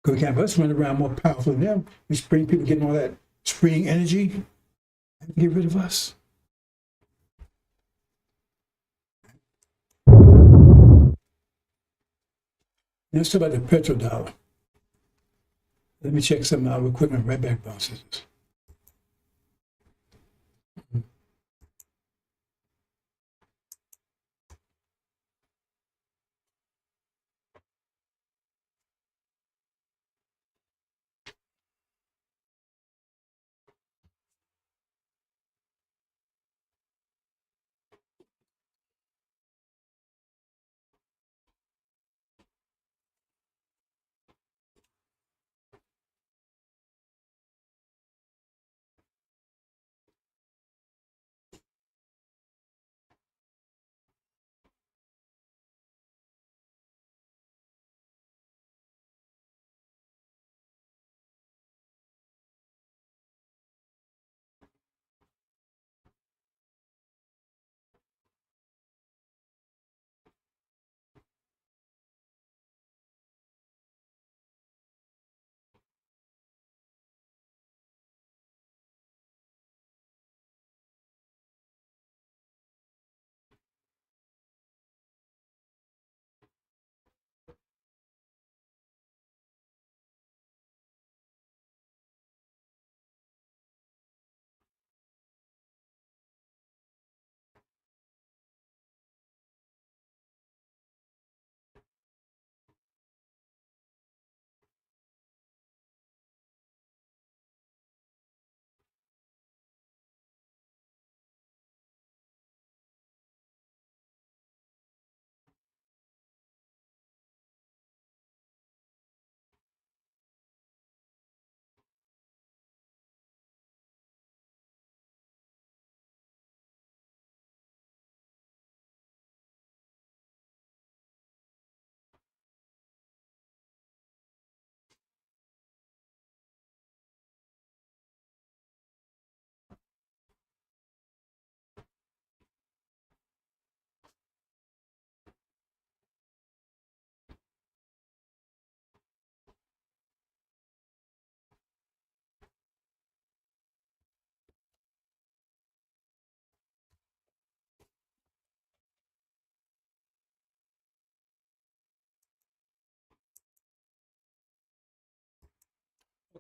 Because we can have us run around more powerful than them. We spring people getting all that spring energy. They have to get rid of us. Let's talk about the petrodollar. Let me check something out real quick. I'm right back, bosses.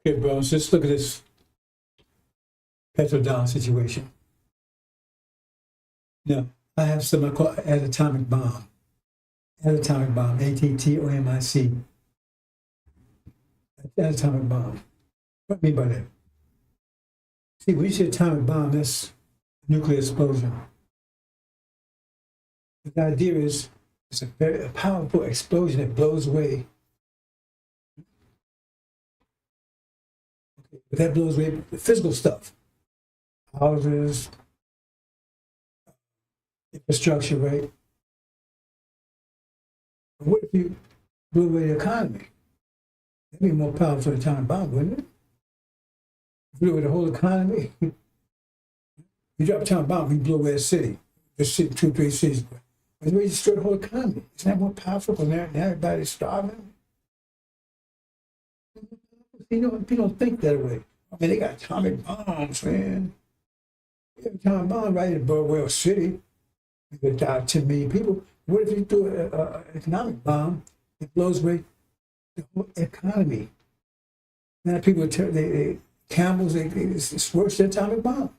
Okay, bro, let's just look at this petrodollar situation. Now, I have something I call an atomic bomb. Atomic bomb, ATTOMIC. Atomic bomb. What do I mean by that? See, when you say atomic bomb, that's nuclear explosion. The idea is it's a very powerful explosion that blows away. Okay, but that blows away the physical stuff. Houses, infrastructure, right? But what if you blew away the economy? That'd be more powerful than a atomic bomb, wouldn't it? If you blew away the whole economy, you drop a atomic bomb, you blow away a city. Just 2, 3 cities. But you destroy the whole economy. Isn't that more powerful than now everybody's starving? You know, people don't think that way. I mean, they got atomic bombs, man. You have a atomic bomb right in Burwell City. You could die 10 million people. What if you do an economic bomb that blows away the whole economy? Now people, camels, it's worse than atomic bomb.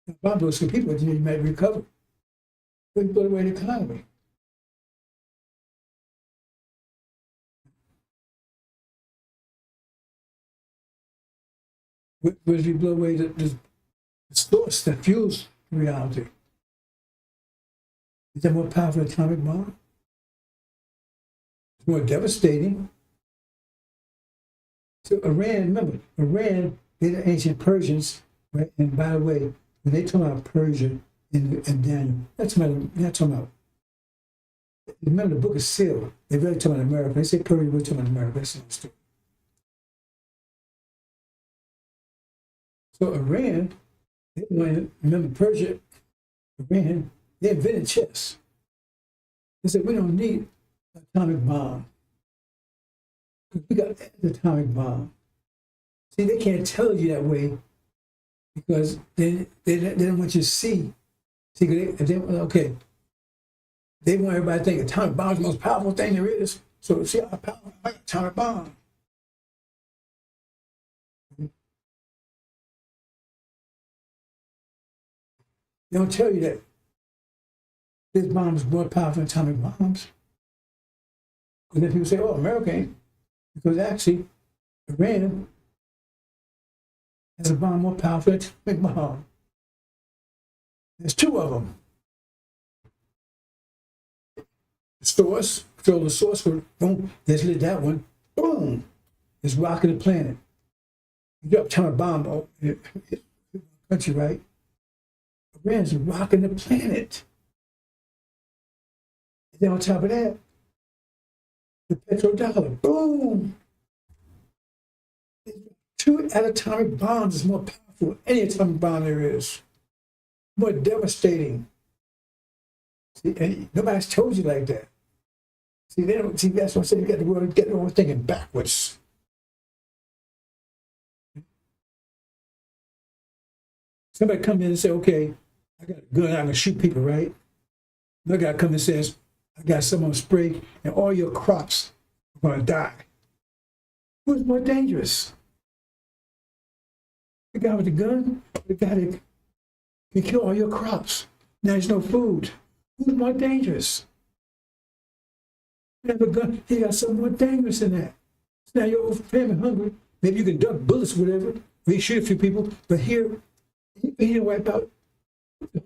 The bomb blows some people, you might recover. But you blow away the economy. What if you blow away the source that fuels reality? Is that more powerful than atomic bomb? It's more devastating. So Iran, remember, Iran, they're the ancient Persians, right? And by the way, when they talk about Persia in Daniel, they're talking about, remember the book is sealed. They're really talking about America. They say Persia, we're talking about America. That's the story. So Iran, remember Persia, Iran, they invented chess. They said, we don't need an atomic bomb. Because we got an atomic bomb. See, they can't tell you that way because they don't want you to see. See, they want everybody to think atomic bomb is the most powerful thing there is. So see how powerful I got atomic bomb. They don't tell you that this bomb is more powerful than atomic bombs. Because then people say, oh, America ain't. Because actually, Iran has a bomb more powerful than atomic bomb. There's 2 of them. The source, control the source, boom, let's lit that one, boom, it's rocking the planet. You drop a atomic bomb on the country, right? Iran's rocking the planet. And then on top of that, the petrodollar, boom. 2 atomic bombs is more powerful than any atomic bomb there is. More devastating. See, and nobody's told you like that. See, they don't. See, that's what I'm saying. You got the world thinking backwards. Somebody come in and say, "Okay, I got a gun. I'm gonna shoot people." Right? Another guy comes and says, "I got someone spray, and all your crops are gonna die." Who's more dangerous? The guy with the gun, or the guy that can kill all your crops? Now there's no food. Who's more dangerous? You have a gun, he got something more dangerous than that. So now you're famine hungry. Maybe you can duck bullets, whatever. We shoot a few people, but here, he didn't wipe out the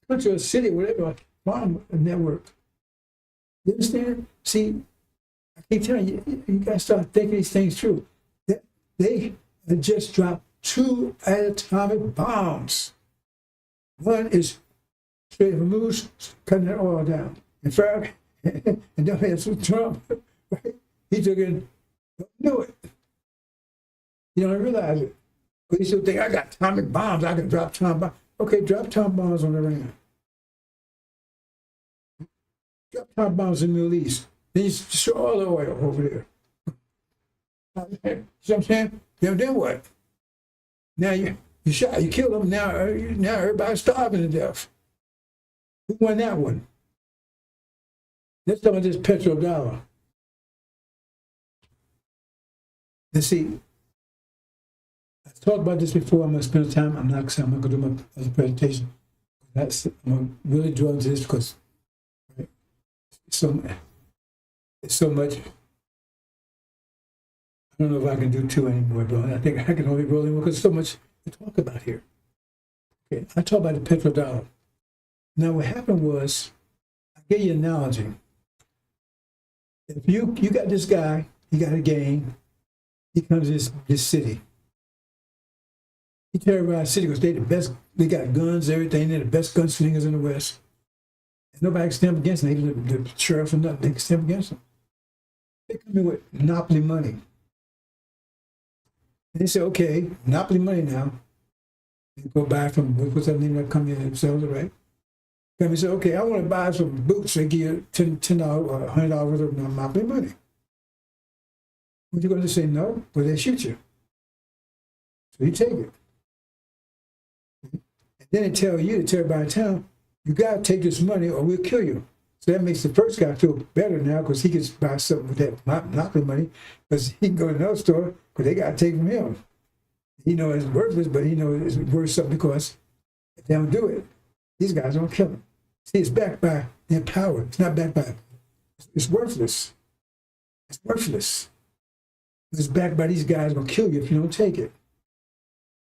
country or city, whatever, farm network. You understand? See, I keep telling you, you got to start thinking these things through. They had just dropped 2 atomic bombs. One is straight from Moose, cutting that oil down. In fact, and don't have Trump, right? He took it, don't do it. You don't realize it. But he still think, I got atomic bombs, I can drop atomic bombs. Okay, drop atomic bombs on Iran. Drop atomic bombs in the Middle East. Then you destroy all the oil over there. You know what I'm saying? Then what? Now you shot, you killed them, now everybody's starving to death. Who won that one? Let's talk about this petrodollar. And see, talked about this before. I'm going to spend time. I'm not going to do my other presentation. I'm going to really draw into this because right, it's so much. I don't know if I can do two anymore, but I think I can only roll in because so much to talk about here. Okay, I talk about the petrodollar. Now, what happened was, I gave you an analogy. If you got this guy, he got a gang, he comes to this city. He terrorized the city because they the best, they got guns, everything, they're the best gunslingers in the West. And nobody can stand up against them, even the sheriff or nothing, they can stand up against them. They come in with monopoly money. And they say, okay, monopoly money now. They go buy from, what's that name that come in themselves, right? Come and say, okay, I want to buy some boots. They give you $10 or $100 worth of monopoly money. What you going to say no? Well, they shoot you. So you take it. And then they tell you, to tell everybody in town, you got to take this money or we'll kill you. So that makes the first guy feel better now because he can buy something with that monopoly money because he can go to another store because they got to take from him. He knows it's worthless, but he knows it's worth something because if they don't do it, these guys don't kill him. See, it's backed by their power. It's not backed by, it's worthless. It's worthless. It's backed by these guys going to kill you if you don't take it.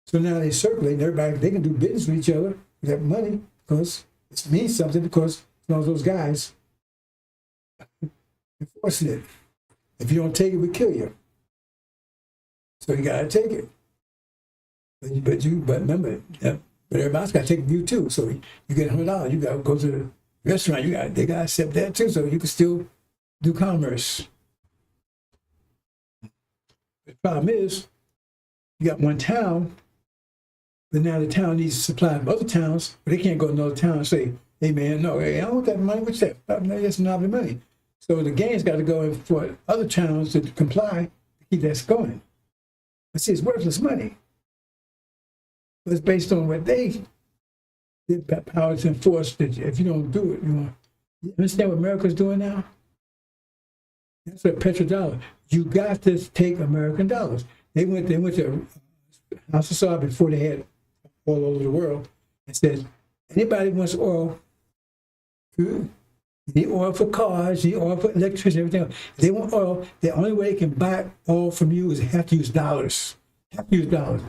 So now they circulate, and everybody, they can do business with each other with that money because it means something because all those guys enforcing it. If you don't take it, we kill you. So you got to take it. But remember, but everybody's got to take a view too. So you get $100, you got to go to the restaurant. They got to accept that too, so you can still do commerce. The problem is, you got one town, but now the town needs to supply from other towns, but they can't go to another town and say, "Hey man, no, hey, I don't want that money. What's that? That's monopoly money." So the gang's got to go in for other towns to comply to keep that going. But see, it's worthless money. It's based on what they got power to enforce. That if you don't do it, you understand what America's doing now? That's a petrodollar. You got to take American dollars. They went to House of Saud before they had all over the world and said, anybody wants oil, you need oil for cars, you need oil for electricity, everything else. If they want oil, the only way they can buy oil from you is they have to use dollars. Have to use dollars.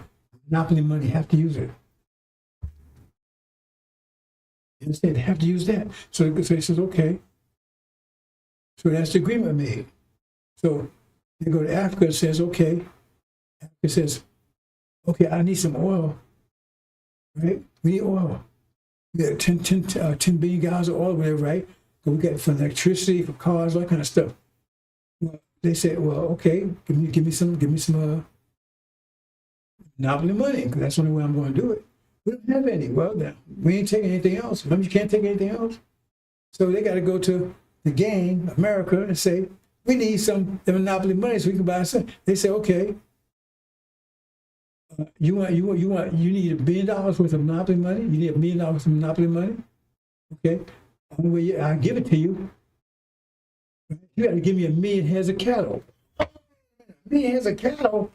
Monopoly money, have to use it. You understand? They have to use that. So he says, okay. So that's the agreement made. So they go to Africa and says, okay. Africa says, okay, I need some oil. Right? We need oil. We got 10 billion gallons of oil, whatever, right? So we got it for electricity, for cars, all that kind of stuff. Well, they said, well, okay, give me some monopoly money, because that's the only way I'm going to do it. We don't have any. Well, then, we ain't taking anything else. Remember, you can't take anything else. So they got to go to the gang, America, and say, we need some monopoly money so we can buy some. They say, okay, you need $1 billion worth of monopoly money. You need $1 million worth of monopoly money. Okay, only way I give it to you. You got to give me 1 million heads of cattle. 1 million heads of cattle.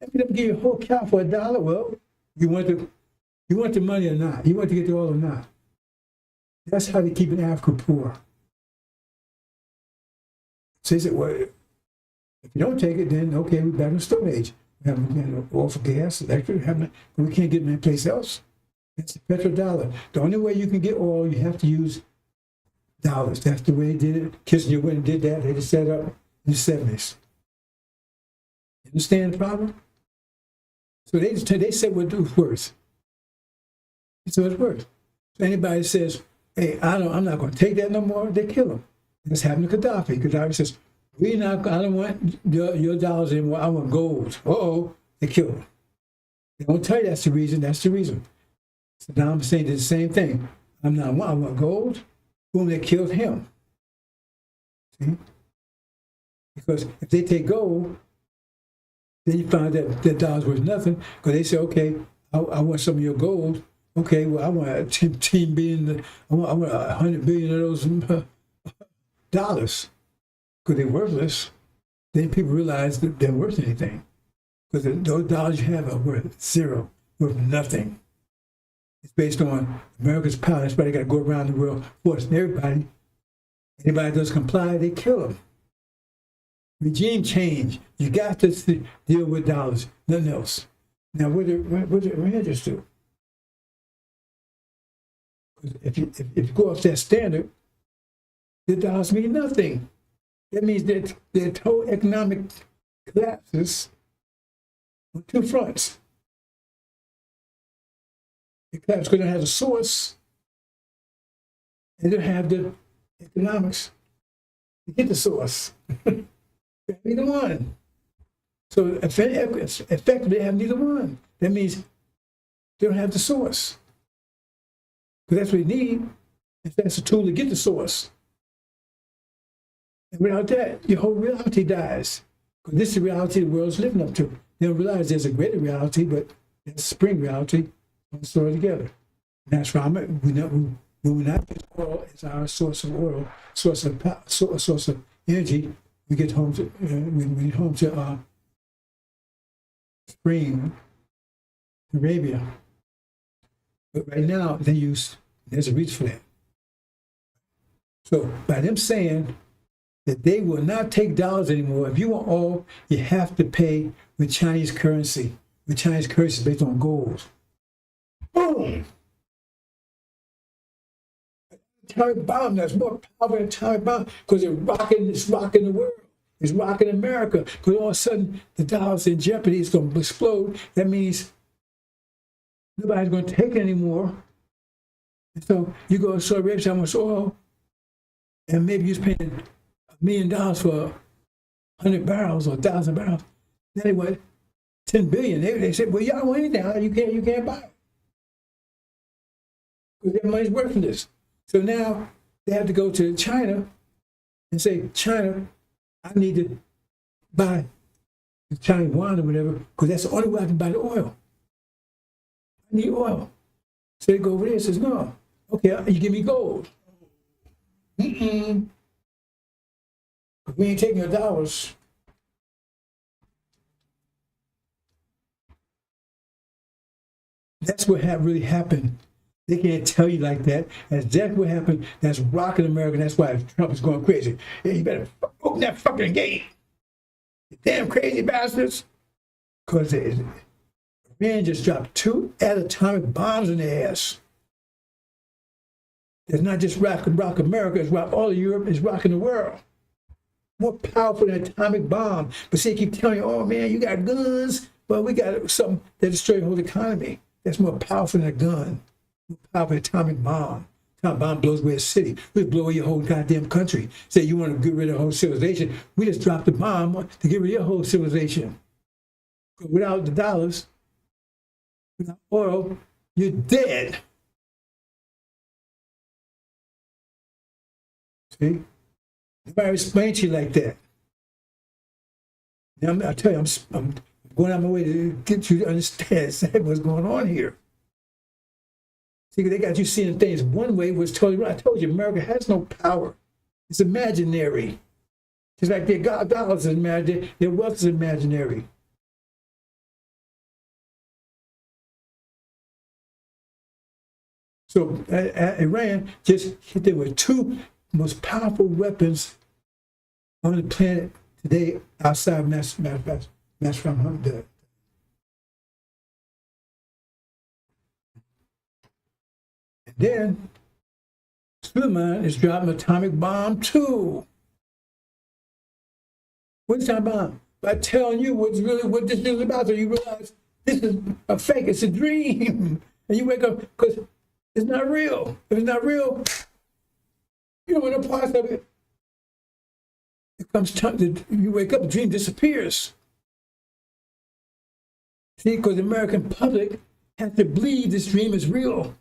Let me give you a whole cow for $1. Well, you want the money or not? You want to get the oil or not? That's how they keep Africa poor. So they said, well, if you don't take it, then okay, we're back in the Stone Age. We have oil for gas, electric, but we can't get it anyplace else. It's the petrodollar. The only way you can get oil, you have to use dollars. That's the way they did it. Kissinger went and did that. They just set it up in the 70s. You understand the problem? So they said what it's worth. So it's worth. So anybody says, hey, I'm not going to take that no more, they kill them. That's happened to Gaddafi. Gaddafi says, I don't want your dollars anymore, I want gold. Uh-oh, they kill him. They won't tell you that's the reason, that's the reason. Saddam Hussein did the same thing. I want gold. Boom, they killed him. See? Because if they take gold, then you find that the dollar's worth nothing, because they say, okay, I want some of your gold. Okay, well, I want 10 billion, I want 100 billion of those dollars, because they're worthless. Then people realize that they're worth anything. Because those dollars you have are worth zero, worth nothing. It's based on America's power. That's why they got to go around the world forcing everybody. Anybody that doesn't comply, they kill them. Regime change. You got to deal with dollars, nothing else. Now, what did Iran just do? If you go off that standard, the dollars mean nothing. That means that their whole economic collapses on two fronts. It collapses because it has a source, and they have the economics to get the source. Neither one. So effectively, they have neither one. That means they don't have the source. Because that's what they need. If that's a tool to get the source. And without that, your whole reality dies. Because this is the reality the world's living up to. They don't realize there's a greater reality, but it's spring reality. Let's throw it together. And that's why we not get oil as our source of oil, source of power, source of energy. We get home to spring Arabia. But right now there's a reason for that. So by them saying that they will not take dollars anymore, if you want oil, you have to pay with Chinese currency. The Chinese currency is based on gold. Boom! Atomic bomb, that's more powerful than atomic bomb because it's rocking the world. It's rocking America. Because all of a sudden the dollar's in jeopardy, it's going to explode. That means nobody's going to take it anymore. And so you go to Saudi Arabia, how much oil, and maybe you're paying $1 million for 100 barrels or 1,000 barrels. Then they want 10 billion. They said, well, y'all don't want anything. You can't buy it. Because their money's worth for this. So now they have to go to China and say, China, I need to buy the Chinese yuan or whatever, because that's the only way I can buy the oil. I need oil. So they go over there and says, no, okay, you give me gold. We ain't taking your dollars. That's what really happened. They can't tell you like that. That's exactly what happened. That's rocking America. That's why Trump is going crazy. Yeah, you better open that fucking gate. You damn crazy bastards. Because Iran just dropped 2 atomic bombs in their ass. It's not just rock America, it's rock all of Europe, it's rocking the world. More powerful than an atomic bomb. But see, they keep telling you, oh man, you got guns. Well, we got something that destroys the whole economy. That's more powerful than a gun. Powerful atomic bomb. Atomic bomb blows away a city. We blow away your whole goddamn country. Say you want to get rid of the whole civilization. We just dropped the bomb to get rid of your whole civilization. Without the dollars, without oil, you're dead. See? Nobody explain to you like that. Now, I tell you, I'm going out of my way to get you to understand exactly what's going on here. See, they got you seeing things one way was totally right. I told you, America has no power. It's imaginary. It's like their dollars is imaginary, their wealth is imaginary. So Iran just hit them with 2 most powerful weapons on the planet today outside of mass from the. Then Suleiman is dropping an atomic bomb too. What's that bomb? By telling you what this is about, so you realize this is a fake, it's a dream. And you wake up because it's not real. If it's not real, you don't want no parts of it. It comes time you wake up, the dream disappears. See, because the American public has to believe this dream is real.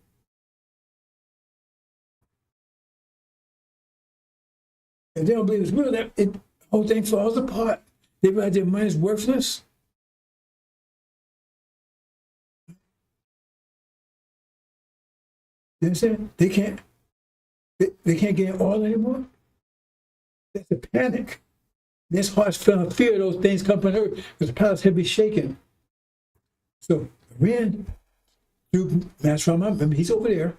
If they don't believe it's real, the whole thing falls apart. They realize their money is worthless. You understand? They can't get oil anymore. That's a panic. Men's hearts fell in fear of those things come from earth, because the palace had been shaken. So Iran through Masrama, remember he's over there.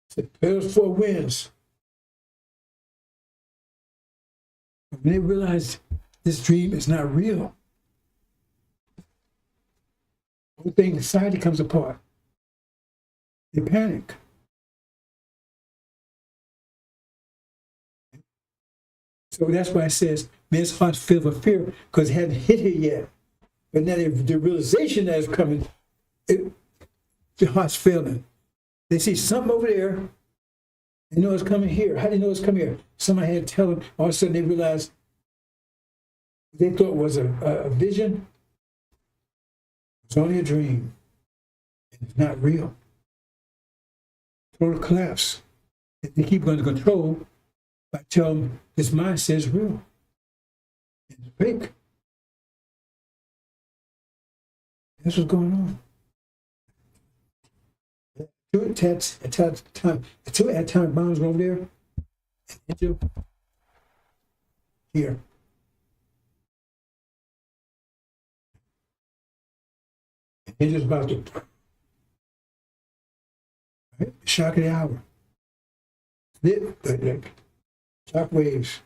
Said, "Those four winds." When they realized this dream is not real, the whole thing, society comes apart. They panic. So that's why it says men's hearts filled with fear, because it hadn't hit here yet. But now the realization that is coming, the heart's failing. They see something over there. They know it's coming here. How do they know it's coming here? Somebody had to tell them. All of a sudden they realized they thought was a vision. It's only a dream. And it's not real. Total collapse. They keep under control by telling them this mindset is real. It's fake. That's what's going on. Two atomic bombs over there, and here. And they're just about to, right? Shock of the hour. The shock waves.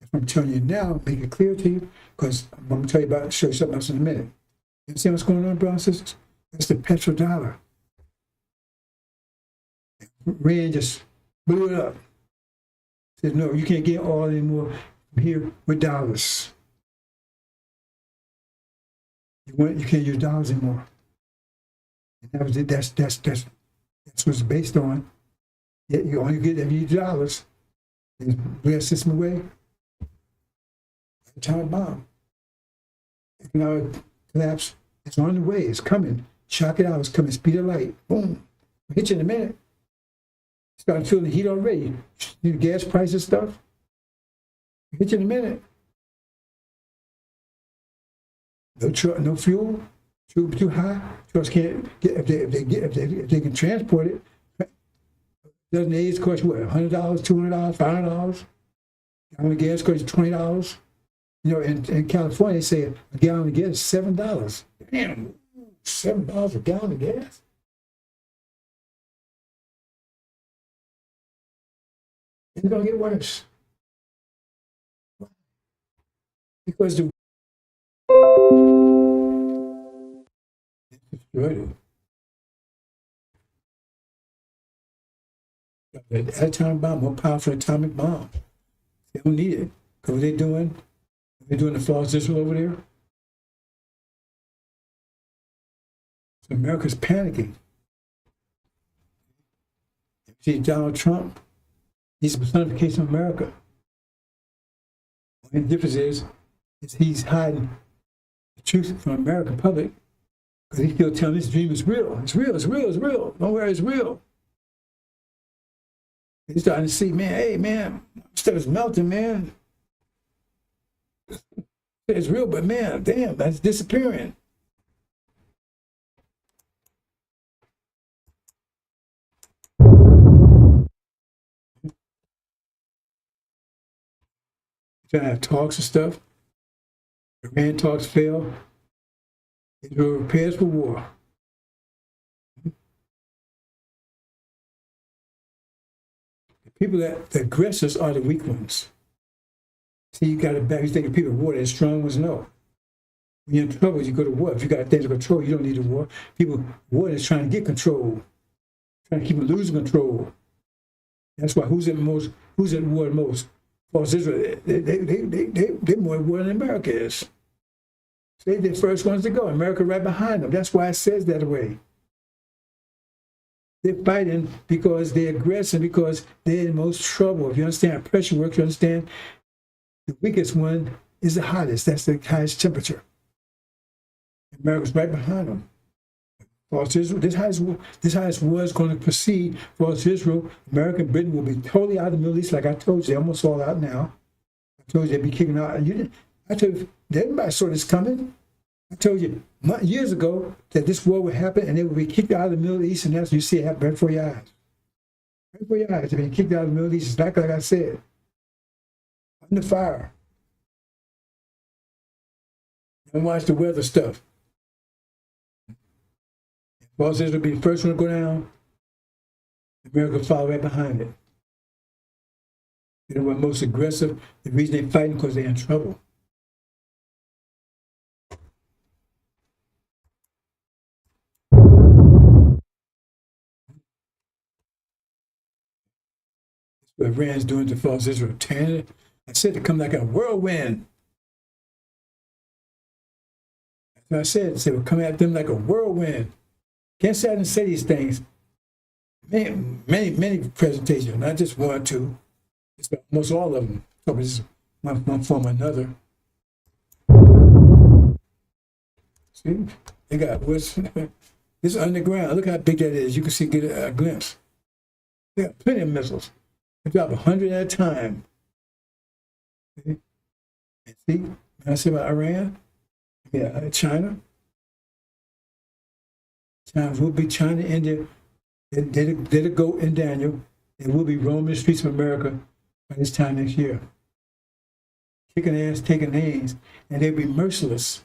If I'm telling you now, make it clear to you, because I'm going to tell you about, show you something else in a minute. You see what's going on, brothers and sisters? That's the petrodollar. Rand just blew it up. Said, no, you can't get oil anymore here with dollars. You can't use dollars anymore. And that was it. That's what it's based on. Yet you only get if you use dollars. They blew that system away. Atomic bomb. Economic collapse. It's on the way. It's coming. Shock it out. It's coming. Speed of light. Boom. Hit you in a minute. Starting feeling the heat already. The gas prices stuff. Hit you in a minute. No truck, no fuel. Too high. Trucks can't get if they can transport it. Doesn't AIDS cost you what? $100, $200, $500. Gallon of gas costs $20. You know, in California, they say a gallon of gas is $7. Damn, $7 a gallon of gas. It's gonna get worse because the destroyed it. The atomic bomb, more powerful atomic bomb. They don't need it because what they're doing the flaws Israel over there. So America's panicking. See, Donald Trump, he's the personification of America. And the difference is he's hiding the truth from the American public because he's still telling this dream is real. It's real, it's real, it's real. Don't worry, it's real. He's starting to see, man, hey, man, stuff is melting, man. It's real, but man, damn, that's disappearing. Trying to have talks and stuff. Iran talks fail. Israel prepares for war. The people the aggressors are the weak ones. See, you got to back. You think of people war, they're strong ones. No. When you're in trouble, you go to war. If you got things to control, you don't need a war. People, war is trying to get control, trying to keep them losing control. That's why who's at war the most? Because Israel, they're more at war than America is. They're the first ones to go. America right behind them. That's why it says that way. They're fighting because they're aggressive, because they're in the most trouble. If you understand how pressure works, you understand the weakest one is the hottest. That's the highest temperature. America's right behind them. False Israel, this highest war is going to proceed. False Israel, America and Britain will be totally out of the Middle East, like I told you. They're almost all out now. I told you they'd be kicking out. I told you, everybody saw this coming. I told you years ago that this war would happen and they would be kicked out of the Middle East, and that's what you see it happen right before your eyes. Right before your eyes. They've been kicked out of the Middle East, like I said, under fire. Don't watch the weather stuff. False Israel will be the first one to go down. America will follow right behind it. They're the most aggressive. The reason they're fighting because they're in trouble. That's what Iran's doing to false Israel. Tearing it. I said to come like a whirlwind. That's what I said. I said we'll come at them like a whirlwind. Can't sit and say these things. Many presentations, not just one or two. It's almost all of them. So it's one form or another. See, they got what's this is underground. Look how big that is. You can see get a glimpse. They got plenty of missiles. They drop 100 at a time. See, and see, when I say about Iran, China. China will be China, India. They're the goat in Daniel. They will be roaming the streets of America by this time next year. Kicking ass, taking names, and they'll be merciless.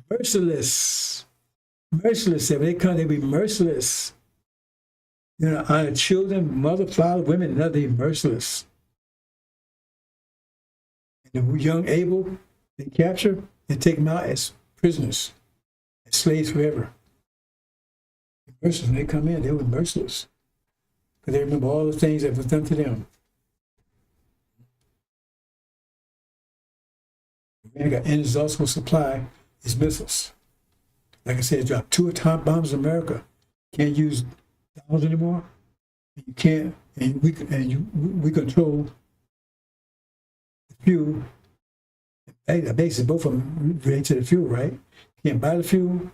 Merciless. Merciless. When they come, they'll be merciless. You know, on children, mother, father, women, and they'll be merciless. And the young Abel, they capture and take them out as prisoners, as slaves forever. Merciless, when they come in, they were merciless. Because they remember all the things that was done to them. They got inexhaustible supply is missiles. Like I said, dropped 2 atomic bombs in America. Can't use thousands anymore. You can't, and we control the fuel. Basically, both of them relate to the fuel, right? You can't buy the fuel.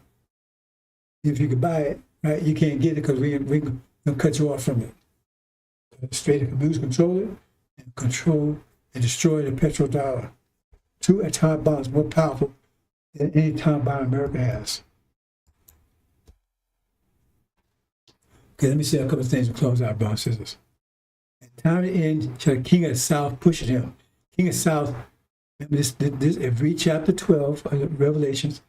If you could buy it, right, you can't get it because we're going to cut you off from it. Straight up abuse, control it, and control and destroy the petrodollar. 2 atomic bombs more powerful than any atomic bomb America has. Okay, let me say a couple of things to close out, brothers and sisters. At time to end, shall the king of the south push at him. King of the south, remember this every chapter 12 of Revelations,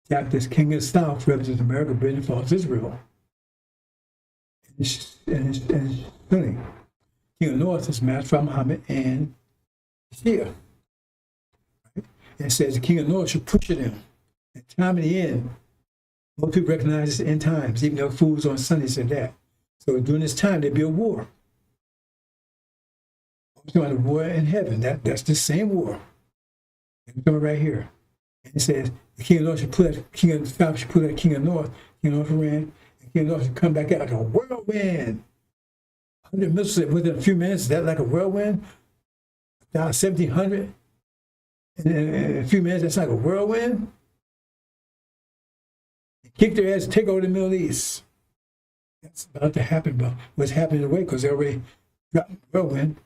chapters king of the south represents America, Britain, false Israel. And it's Sunni. King of the north is Master Muhammad and Shia. Right? And it says the king of the north should push at him. At time of the end, most people recognize it's end times, even though fools on Sunday said that. So during this time, there'd be a war. I'm talking about a war in heaven. That's the same war. It's coming right here. And it says the king of the north should put that king of the south should put that king of the north Iran, and king of the north should come back out like a whirlwind. 100 missiles within a few minutes. Is that like a whirlwind? 1,700 in a few minutes. That's like a whirlwind. Kick their ass and take over the Middle East. That's about to happen, but what's happening in a way because they already dropped the whirlwind.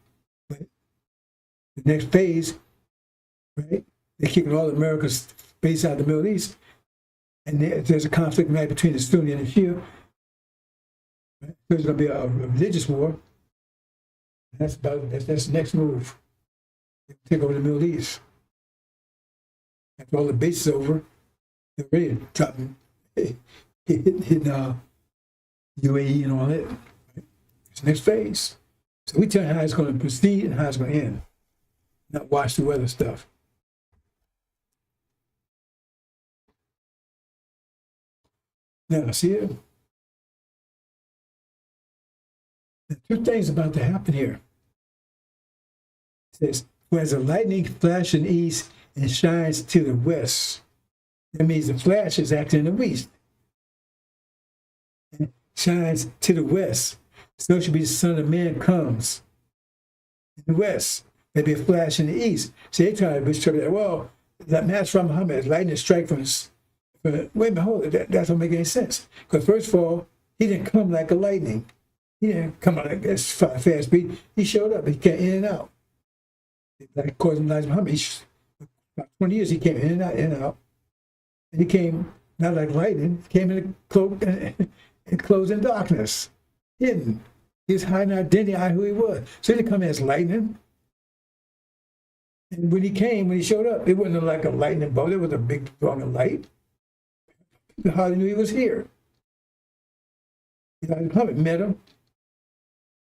But the next phase, right? They're kicking all America's base out of the Middle East, and there's a conflict right between the Sunni and the Shia. Right? There's going to be a religious war. That's the next move. They take over the Middle East. After all the base is over, they're ready to drop them. Hitting UAE and all that. Right? It's the next phase. So we tell you how it's going to proceed and how it's going to end. Not watch the weather stuff. Now, see it? There are 2 things about to happen here. It says, whereas the lightning flashes in the east and shines to the west. That means the flash is acting in the east. And shines to the west. So should be the Son of Man comes in the west. There'd be a flash in the east. So they try to distribute that. Well, that match from Muhammad is lightning strike from his. Wait a minute, hold it. That don't make any sense. Because first of all, he didn't come like a lightning. He didn't come out like this fast speed. He showed up. He came in and out. Like according to Elijah Muhammad, about 20 years he came in and out, in and out. And he came not like lightning, he came in a cloak and clothed in darkness, hidden. He was hiding identity who he was. So he didn't come as lightning. And when he showed up, it wasn't like a lightning bolt. It was a big, strong light. People hardly knew he was here. Elijah Muhammad met him.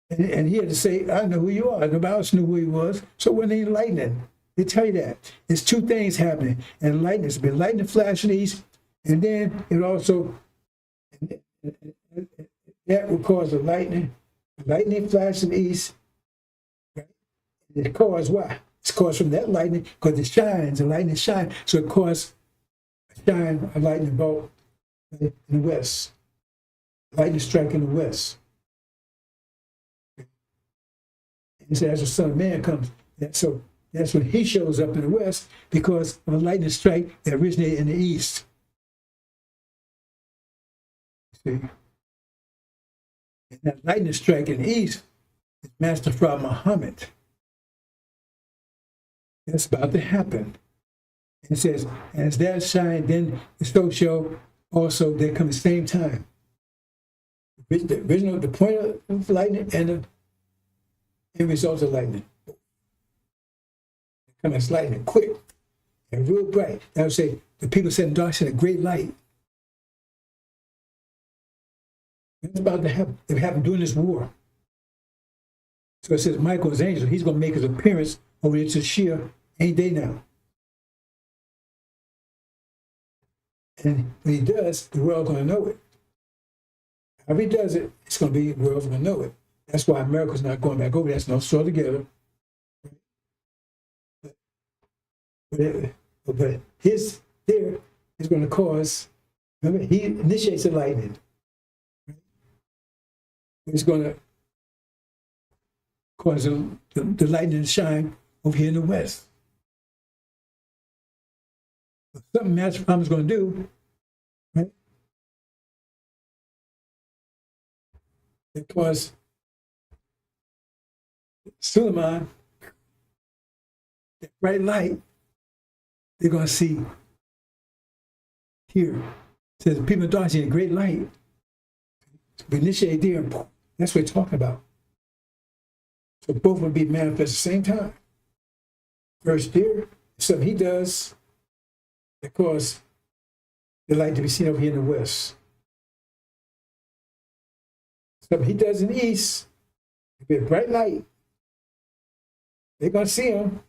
And he had to say, I know who you are. Nobody else knew who he was. So when they lightning, they tell you that. There's two things happening. And lightning, it's been lightning flashing east, and then it also, that will cause a lightning flashing east. Right? It caused why? It's caused from that lightning, because it shines, the lightning shines. So it caused a lightning bolt in the west. Lightning strike in the west. He said, as the Son of Man comes. So that's when he shows up in the west, because of a lightning strike that originated in the east. See? And that lightning strike in the east is Master Prophet Muhammad. That's about to happen. And it says, as that shine, then the so shall also they come at the same time. The original, the point of lightning and the end result of lightning. Come as lightning, quick and real bright. That would say, the people said in dark said a great light. That's about to happen. It happened during this war. So it says Michael's angel, he's going to make his appearance over there to Shia any day now. And when he does, the world's going to know it. However he does it, it's going to be, the world's going to know it. That's why America's not going back over. That's not still together. But his there is going to cause, remember, he initiates the lightning. It's going to cause the lightning to shine over here in the west. But something Master Muhammad is going to do, right? Because Suleiman, that bright light, they're going to see here. It says, people in darkness see a great light. We initiate there, and that's what we're talking about. So both will be manifest at the same time. First there, something he does that causes the light to be seen over here in the west. Something he does in the east, it'll be a bright light. They're going to see him.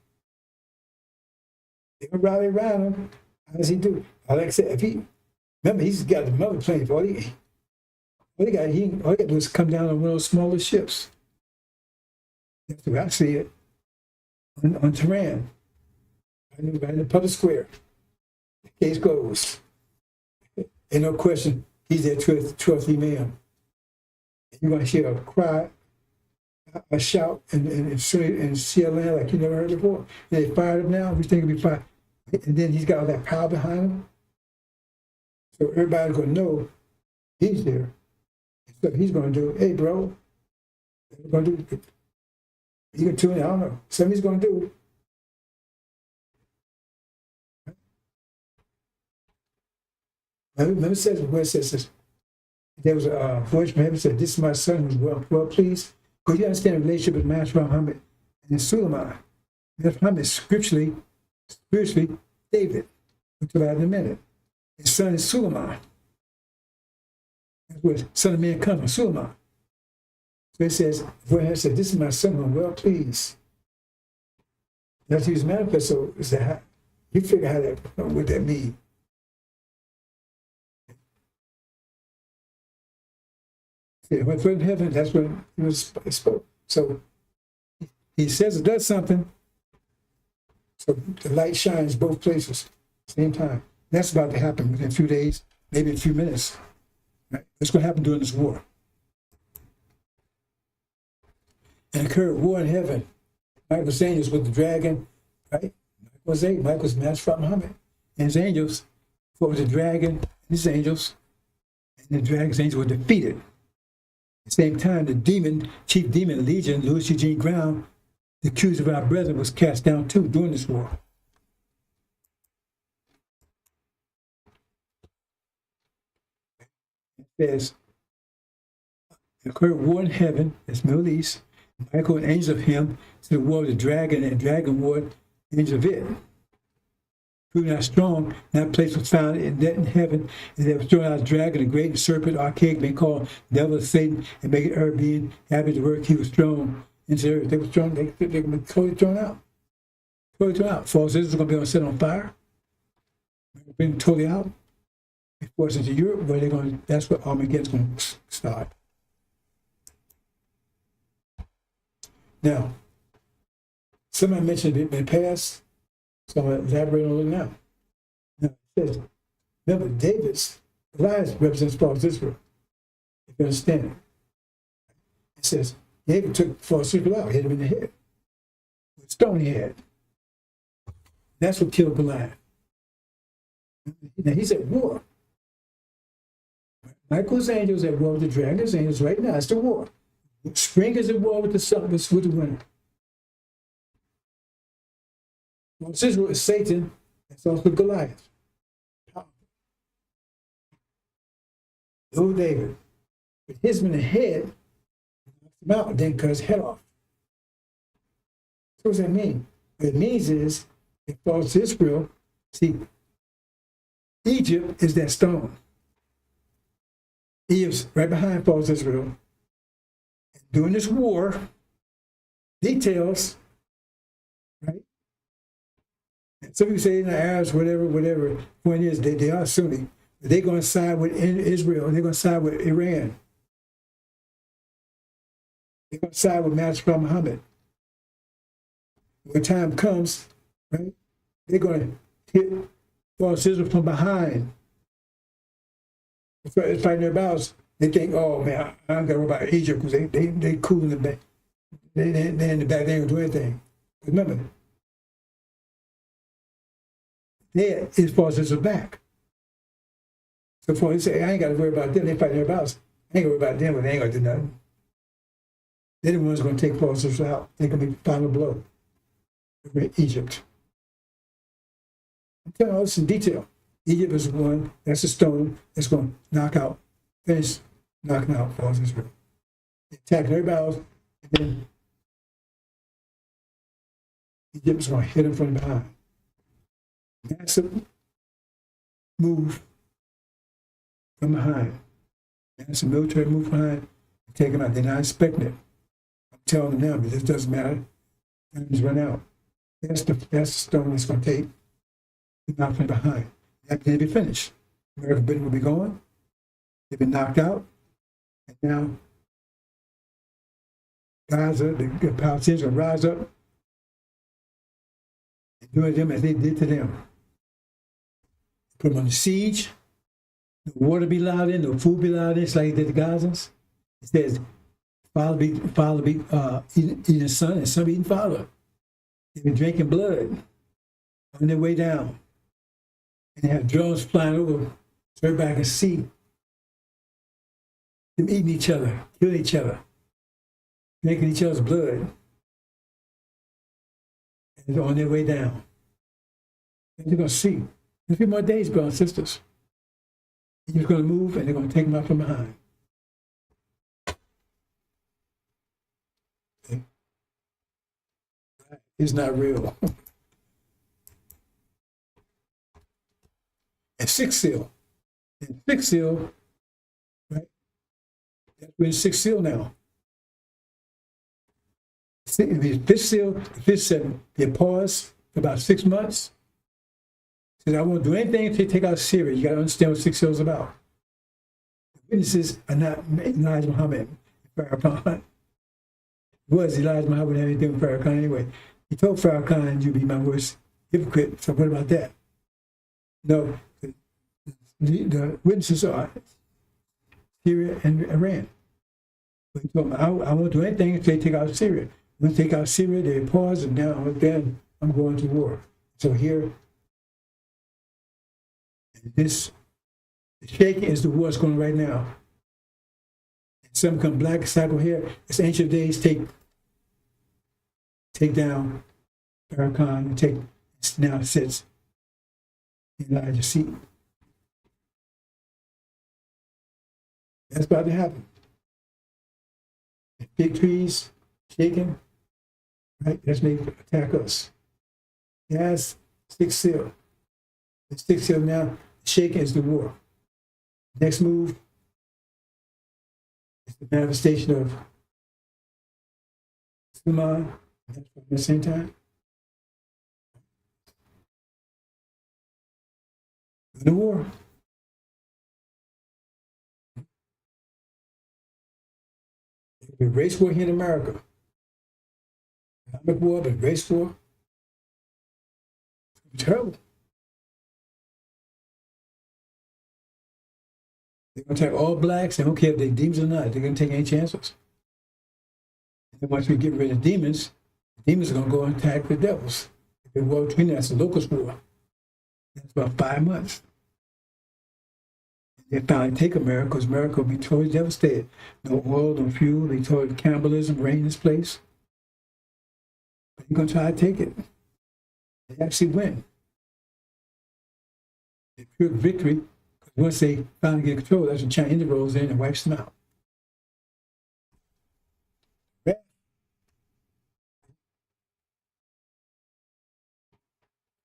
They're going to rally around him. How does he do? Like I said, remember, he's got the mother plane. All he got to do is come down on one of those smaller ships. That's the way I see it. On Tehran. Right in the public square. The case goes. Ain't no question, he's that trustee man. You're going to hear a cry, a shout, and CLN like you never heard before. And they fired him now. We think he'll be fired. And then he's got all that power behind him. So everybody's going to know he's there. So he's going to do, hey, bro, he's going to do, you can tune in, I don't know, something he's going to do. Remember it says, where it says this, there was a voice from heaven that said, this is my son who's well pleased. Because you understand the relationship with Master Muhammad and Suleiman. Master Muhammad is spiritually David. We'll talk about it in a minute. His son is Suleiman. That's where Son of Man comes from, Suleiman. So it says, this is my son who I'm well pleased. That's his manifest. So is that you figure how that what that mean. Yeah, when in heaven, that's when he was spoke. So he says it does something. So the light shines both places at the same time. That's about to happen within a few days, maybe a few minutes. Right? That's going to happen during this war. And occurred war in heaven. Michael's angels with the dragon, right? Michael's Master Prophet Muhammad. And his angels fought with the dragon and his angels. And the dragon's angels were defeated. At the same time, the chief demon legion, Louis Eugene Brown, the accuser of our brethren, was cast down too during this war. It says, There occurred war in heaven, that's Middle East. Michael and angels of him to the war of the dragon, and dragon warred angels of it. Proving how strong, that place was found in that in heaven, and they were thrown out a dragon, a great serpent, archaic, being called devil of Satan, and make earth being happy to work. He was thrown into the earth. They were thrown, they were totally thrown out. Totally thrown out. False Israel is going to be set on fire. Bring them totally out. Before it's into Europe, where they're going to, that's where Armageddon's going to start. Now, somebody mentioned it in the past, so I'm going to elaborate on it now. Now, it says, remember, David's lives represents false Israel, if you understand it. It says, David took false Israel out, hit him in the head with a stone he had. That's what killed Goliath. Now, he's at war. Michael's angels at war with the dragon's angels right now. It's the war. Spring is at war with the sun, with the winter. False Israel is Satan. That's also Goliath. Old David. But hit him in the head, knocked him out, then cut his head off. So what does that mean? What it means is, if false Israel, see, Egypt is that stone. Egypt's right behind false Israel. During this war, details, right? And some people say in the Arabs, whatever. Point is, they are Sunni. But they're going to side with Israel, and they're going to side with Iran. They're going to side with Master Prophet Muhammad. When time comes, right, they're going to hit false Israel from behind. It's fighting their battles. They think, oh man, I don't got to worry about Egypt because they cool in the back. They in the back, they ain't gonna do anything. Remember, there is false Israel back. So for they say, I ain't got to worry about them. They fighting their battles. I ain't gonna worry about them, but they ain't gonna do nothing. They're the ones gonna take false Israel out. They're gonna be final blow. Egypt. I'm telling all this in detail. Egypt is one, that's a stone that's going to knock out, finish knocking out false Israel. They attack their battles, and then Egypt is going to hit them from behind. Massive move from behind. Massive military move behind, take them out. They're not expecting it. I'm telling them now, but this doesn't matter. Time's run out. That's the stone that's going to take the knock from behind. They'll be finished. American Britain will be gone. They've been knocked out. And now, Gaza, the Palestinians will rise up and do to them as they did to them. Put them on the siege. The water be allowed in, the food be allowed in, just like they did the Gazans. It says, father be eating son, and son be eating father. They've been drinking blood on their way down. And they have drones flying over, so everybody can see them eating each other, killing each other, drinking each other's blood. And they're on their way down. And you're going to see. In a few more days, brothers and sisters. And you're going to move, and they're going to take them out from behind. Okay? It's not real. And sixth seal. And sixth seal, right? We're in sixth seal now. The fifth seal, the fifth seven, they pause for about 6 months. Says, I won't do anything to take out Syria. You got to understand what sixth seal is about. The witnesses are not Elijah Muhammad and Farrakhan. Was Elijah Muhammad wouldn't have anything with Farrakhan anyway. He told Farrakhan, you'd be my worst hypocrite. So what about that? No. The witnesses are Syria and Iran. But he told them, I won't do anything if they take out Syria. When they take out Syria, they pause, and now then I'm going to war. So here, this shaking is the war that's going on right now. And some come black cycle here. It's ancient days take down Farrakhan and now sits Elijah's seat. That's about to happen. And big trees shaking, right? That's made to attack us. Gas, stick still. The stick still now, shaking is the war. Next move is the manifestation of Suleiman. At the same time, the war. The race war here in America. Economic war, but race war. It's terrible. They're going to attack all blacks. They don't care if they're demons or not. They're going to take any chances. And then once we get rid of demons, the demons are going to go and attack the devils. The war between them, that's the locust war. That's about 5 months. They finally take America because America will be totally devastated. No oil, no fuel. They told cannibalism reign in this place. But they're going to try to take it. They actually win. They pure victory. Because once they finally get control, that's when China rolls in and wipes them out.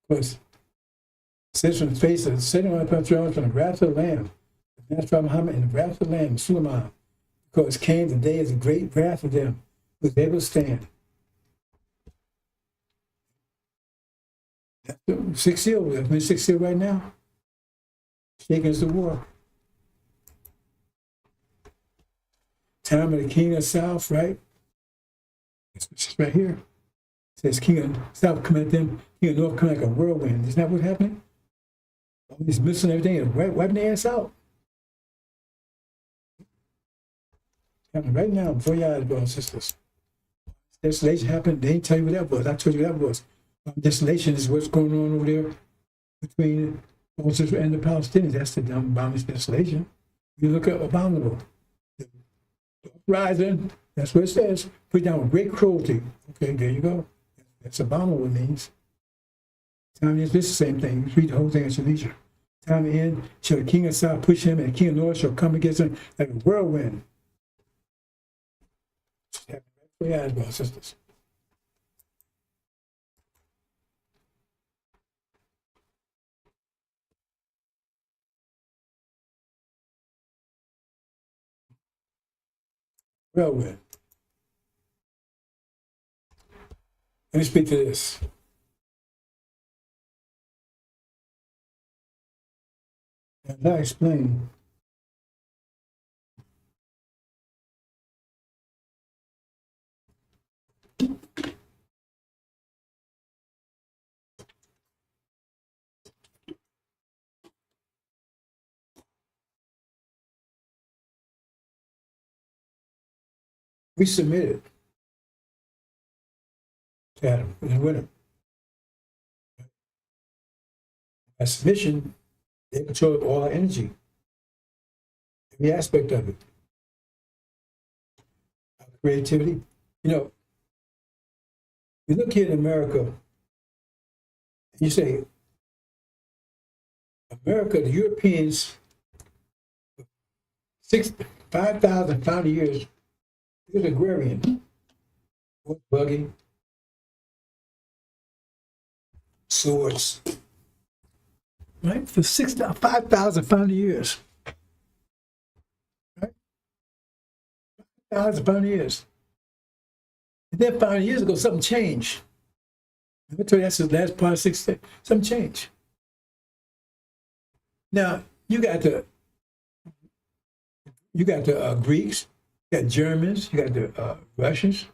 Because says from the face of sitting on the throne from the wrath of the Lamb, the Master Muhammad and the wrath of the Lamb, Suleiman, because came the day of the great wrath of them, was able to stand. That's the 6 seal. That's been 6 seal right now. Shaking is the war. Time of the king of the south, right? It's right here. It says king of south come at them, king of north come like a whirlwind. Isn't that what's happening? All these missiles and everything are wiping their ass out. Happening right now before your eyes, brothers and sisters. Desolation happened. They didn't tell you what that was. I told you what that was. Desolation is what's going on over there between Moses and the Palestinians. That's the dumb abominable desolation. You look at abominable. The rising, that's what it says. Put down with great cruelty. Okay, there you go. That's abominable, it means. Time is this the same thing. Read the whole thing at your leisure. Time in, shall the king of south push him, and the king of north shall come against him like a whirlwind. Before your eyes, brothers and sisters. Whirlwind. Let me speak to this. As I explained, we submitted to Adam in the winter. By submission, they control all our energy, every aspect of it. Our creativity. You know, you look here in America, and you say, America, the Europeans, 5,500 years, it was agrarian, horse buggy, swords, right? For 5,500 years, right? 5,500 years. And then 500 years ago, something changed. I told you that's the last part of 6 days. Something changed. Now, you got the Greeks, you got Germans, you got the Russians.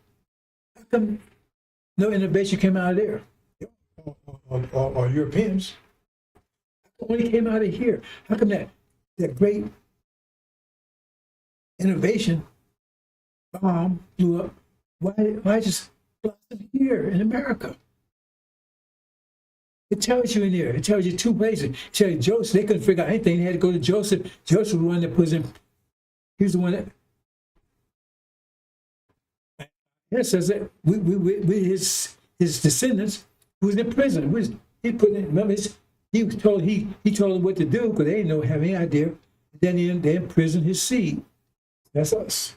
How come no innovation came out of there? Or Europeans? How come it came out of here? How come that great innovation bomb blew up? Why just blossom here in America? It tells you in there. It tells you 2 places. It tells you Joseph. They couldn't figure out anything. They had to go to Joseph. Joseph was the one that puts in. He's the one that. It says that we his descendants who was in prison. He put in. Remember, he told them what to do because they didn't have any idea. Then they imprisoned his seed. That's us.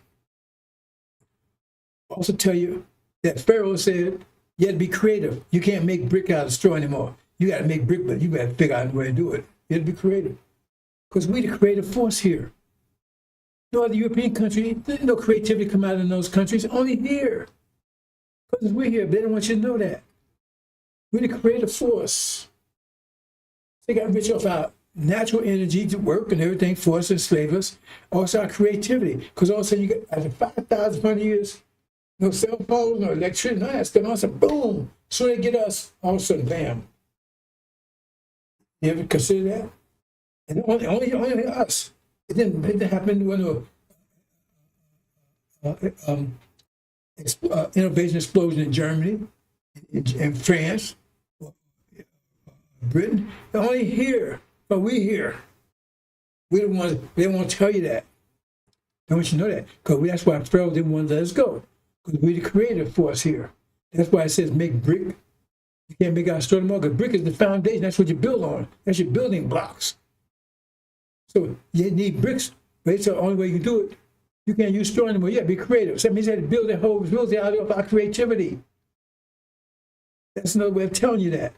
Also tell you that Pharaoh said, you have to be creative. You can't make brick out of straw anymore. You got to make brick, but you got to figure out a way to do it. You have to be creative. Because we the creative force here. No other European country, there's no creativity come out in those countries, only here. Because we're here, but they don't want you to know that. We're the creative force. They got rich off our natural energy to work and everything for us, enslave us. Also our creativity. Because all of a sudden you get, after 5,500 years, no cell phones, no electricity, none of that stuff. All of a sudden, boom. So they get us, all of a sudden, bam. You ever consider that? And only us. It didn't happen when innovation explosion in Germany, in France, Britain. They're only here, but we here. We the ones, they won't tell you that. They want you to know that. Because that's why Pharaoh didn't want to let us go. Because we're the creative force here. That's why it says make brick. You can't make out straw anymore, because brick is the foundation. That's what you build on. That's your building blocks. So you need bricks, but it's the only way you can do it. You can't use straw anymore. Yeah, be creative. So that means you have to build it out of our creativity. That's another way of telling you that.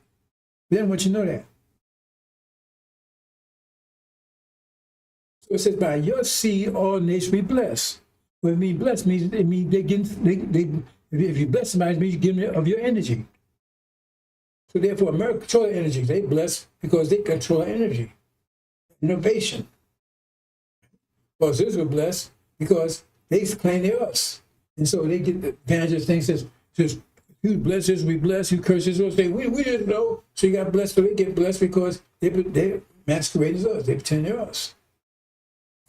But then want you to know that. So it says, by your seed, all nations be blessed. What it means blessed means it means if you bless somebody, it means you give them of your energy. So therefore, America control energy. They bless because they control energy. Innovation. Because Israel blessed because they claim they're us. And so they get the advantage of things that just, who blesses, we bless, who curses, or say, we didn't know. So you got blessed, so they get blessed because they masquerade as us. They pretend they're us.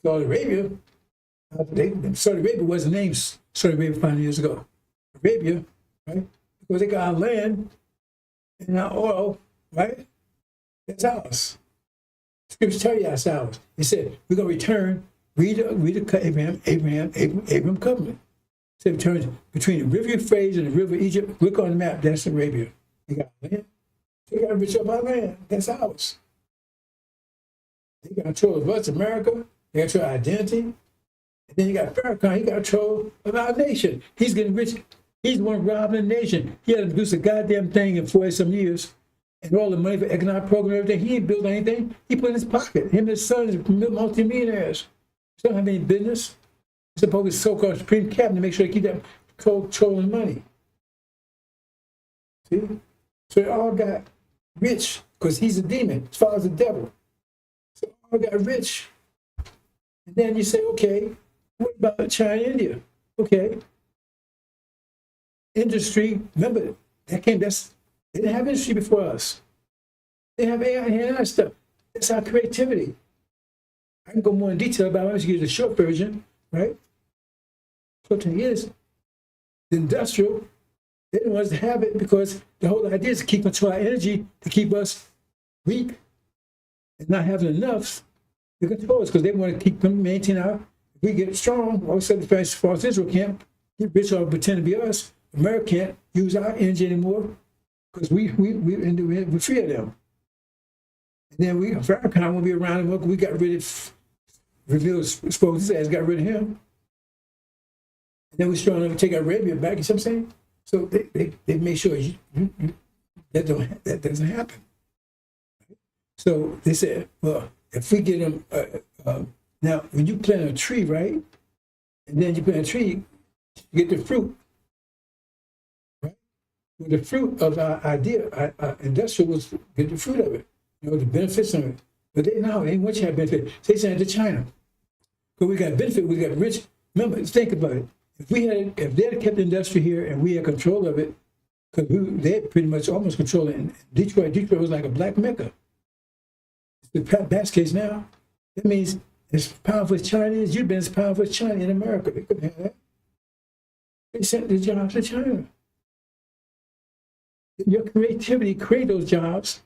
Saudi Arabia, Saudi Arabia was the name Saudi Arabia 5 years ago. Arabia, right? Because they got our land and our oil, right? That's ours. Scriptures tell you that's ours. It said, we're going to return, read the Abraham covenant. It said, return between the river Euphrates and the river Egypt. Look on the map, that's Arabia. They got land. They got rich up our land. That's ours. They got control of us, America. They got control of identity. And then you got Farrakhan, he got control of our nation. He's getting rich. He's the one robbing the nation. He had to produce a goddamn thing in 40-some years. And all the money for economic program and everything, he ain't built anything. He put in his pocket. Him and his sons are multi-millionaires. They don't have any business. He's supposed to be so-called supreme cabinet to make sure they keep that controlling money. See? So they all got rich because he's a demon. His father's the devil. So they all got rich. And then you say, okay, what about China, India? Okay. Industry, remember, they didn't have industry before us. They have AI and AI stuff. That's our creativity. I can go more in detail about it. I'm just give you the short version, right? So thing is, the industrial, they didn't want us to have it because the whole idea is to keep control our energy, to keep us weak and not having enough to control us, because they want to keep them maintain our, if we get strong, all of a sudden the false Israel can't get rich or pretend to be us. America can't use our energy anymore because we're free of them. And then Farrakhan won't be around anymore because we got rid of, exposed his ass, got rid of him. And then we're strong enough to take Arabia back, you see what I'm saying? So they make sure that doesn't happen. So they said, well, if we get them, now when you plant a tree, right? And then you plant a tree, you get the fruit. With the fruit of our idea, our industrial was get the fruit of it, you know, the benefits of it. But they ain't want you to have benefit. So they sent it to China. But we got benefit, we got rich. Remember, think about it. If they had kept the industry here and we had control of it, because they had pretty much almost control it in Detroit. Detroit was like a black Mecca. It's the best case now. That means as powerful as China is, you've been as powerful as China in America. They couldn't have that. They sent the jobs to China. Your creativity create those jobs.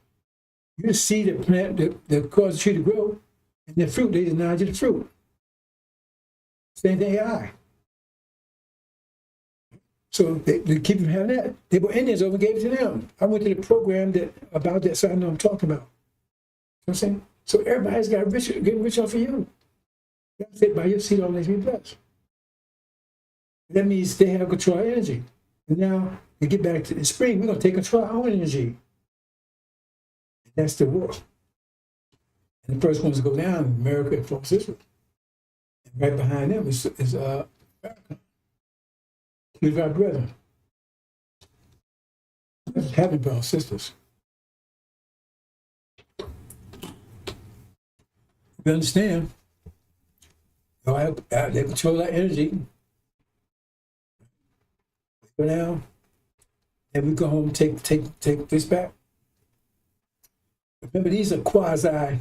You see the plant that cause the tree to grow, and the fruit, they deny you the fruit. Same thing AI. So they keep them having that. They brought Indians over and gave it to them. I went to the program about that, so I know what I'm talking about. You know what I'm saying? So everybody's got rich, getting rich off of you. God said, by your seed, all nations be blessed. That means they have control of energy. And now we get back to the spring, we're going to take control of our own energy. That's the war. And the first ones to go down, America and folks Israel. And right behind them is America. Here's our brethren. Having brothers sisters. You understand? They control our energy. Go down, and we go home and take this back. Remember, these are quasi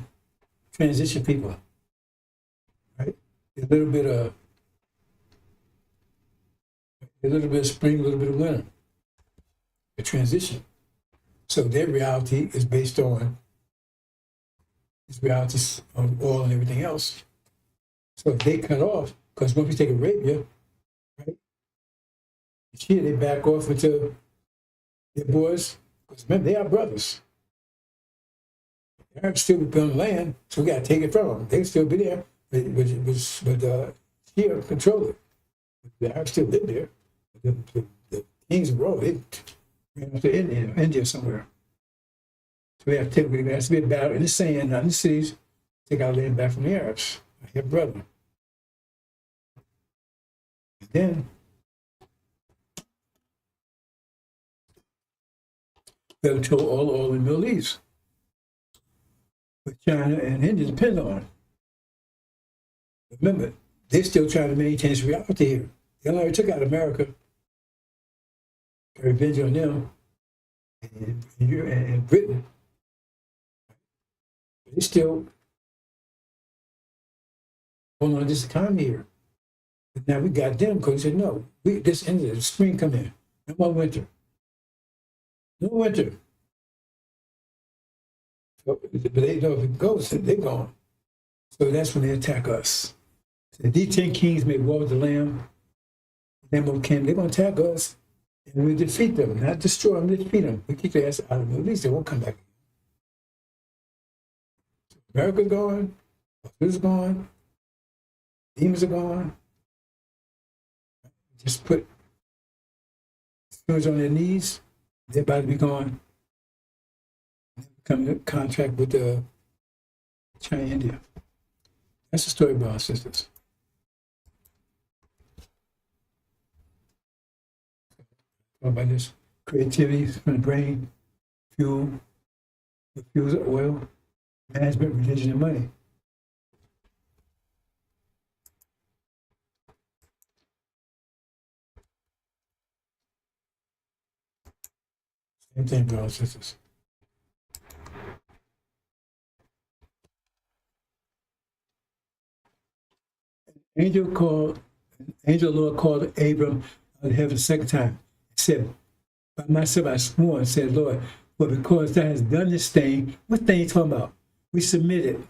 transition people, right? A little bit of spring, a little bit of winter. The transition. So their reality is based on these realities on oil and everything else. So if they cut off, because once we take Arabia, right? Here they back off into their boys, because remember, they are brothers. The Arabs still be on the land, so we got to take it from them. They still be there, but here control it. The Arabs still live there. The kings of Rome, they ran off to India somewhere. So we have to take, there has to be a battle in the sand, not in the cities, take our land back from the Arabs. I have a brother. And then we have control all the oil in the Middle East. But China and India depend on it. Remember, they're still trying to maintain this reality here. They already took out America, revenge on them, and Britain. But they still going on this economy here. But now we got them because they said, no, this ended, the spring come in. No more winter. No winter. So, but they know if it goes, they're gone. So that's when they attack us. So these 10 kings made war with the Lamb. They're going to attack us. And we defeat them, not destroy them, defeat them. We keep their ass out of them. At least they won't come back. So America's gone. Israel's gone. Demons are gone. Just put stewards on their knees. They're about to be gone. Come into contract with China, India. That's the story about our sisters. Talk about this creativity from the brain, fuel, the fuels of oil, management, religion, and money. Same thing, brothers and sisters. Angel of the Lord called Abram out of heaven the second time. He said, by myself I swore and said, Lord, but because thou hast done this thing, what thing are you talking about? We submitted.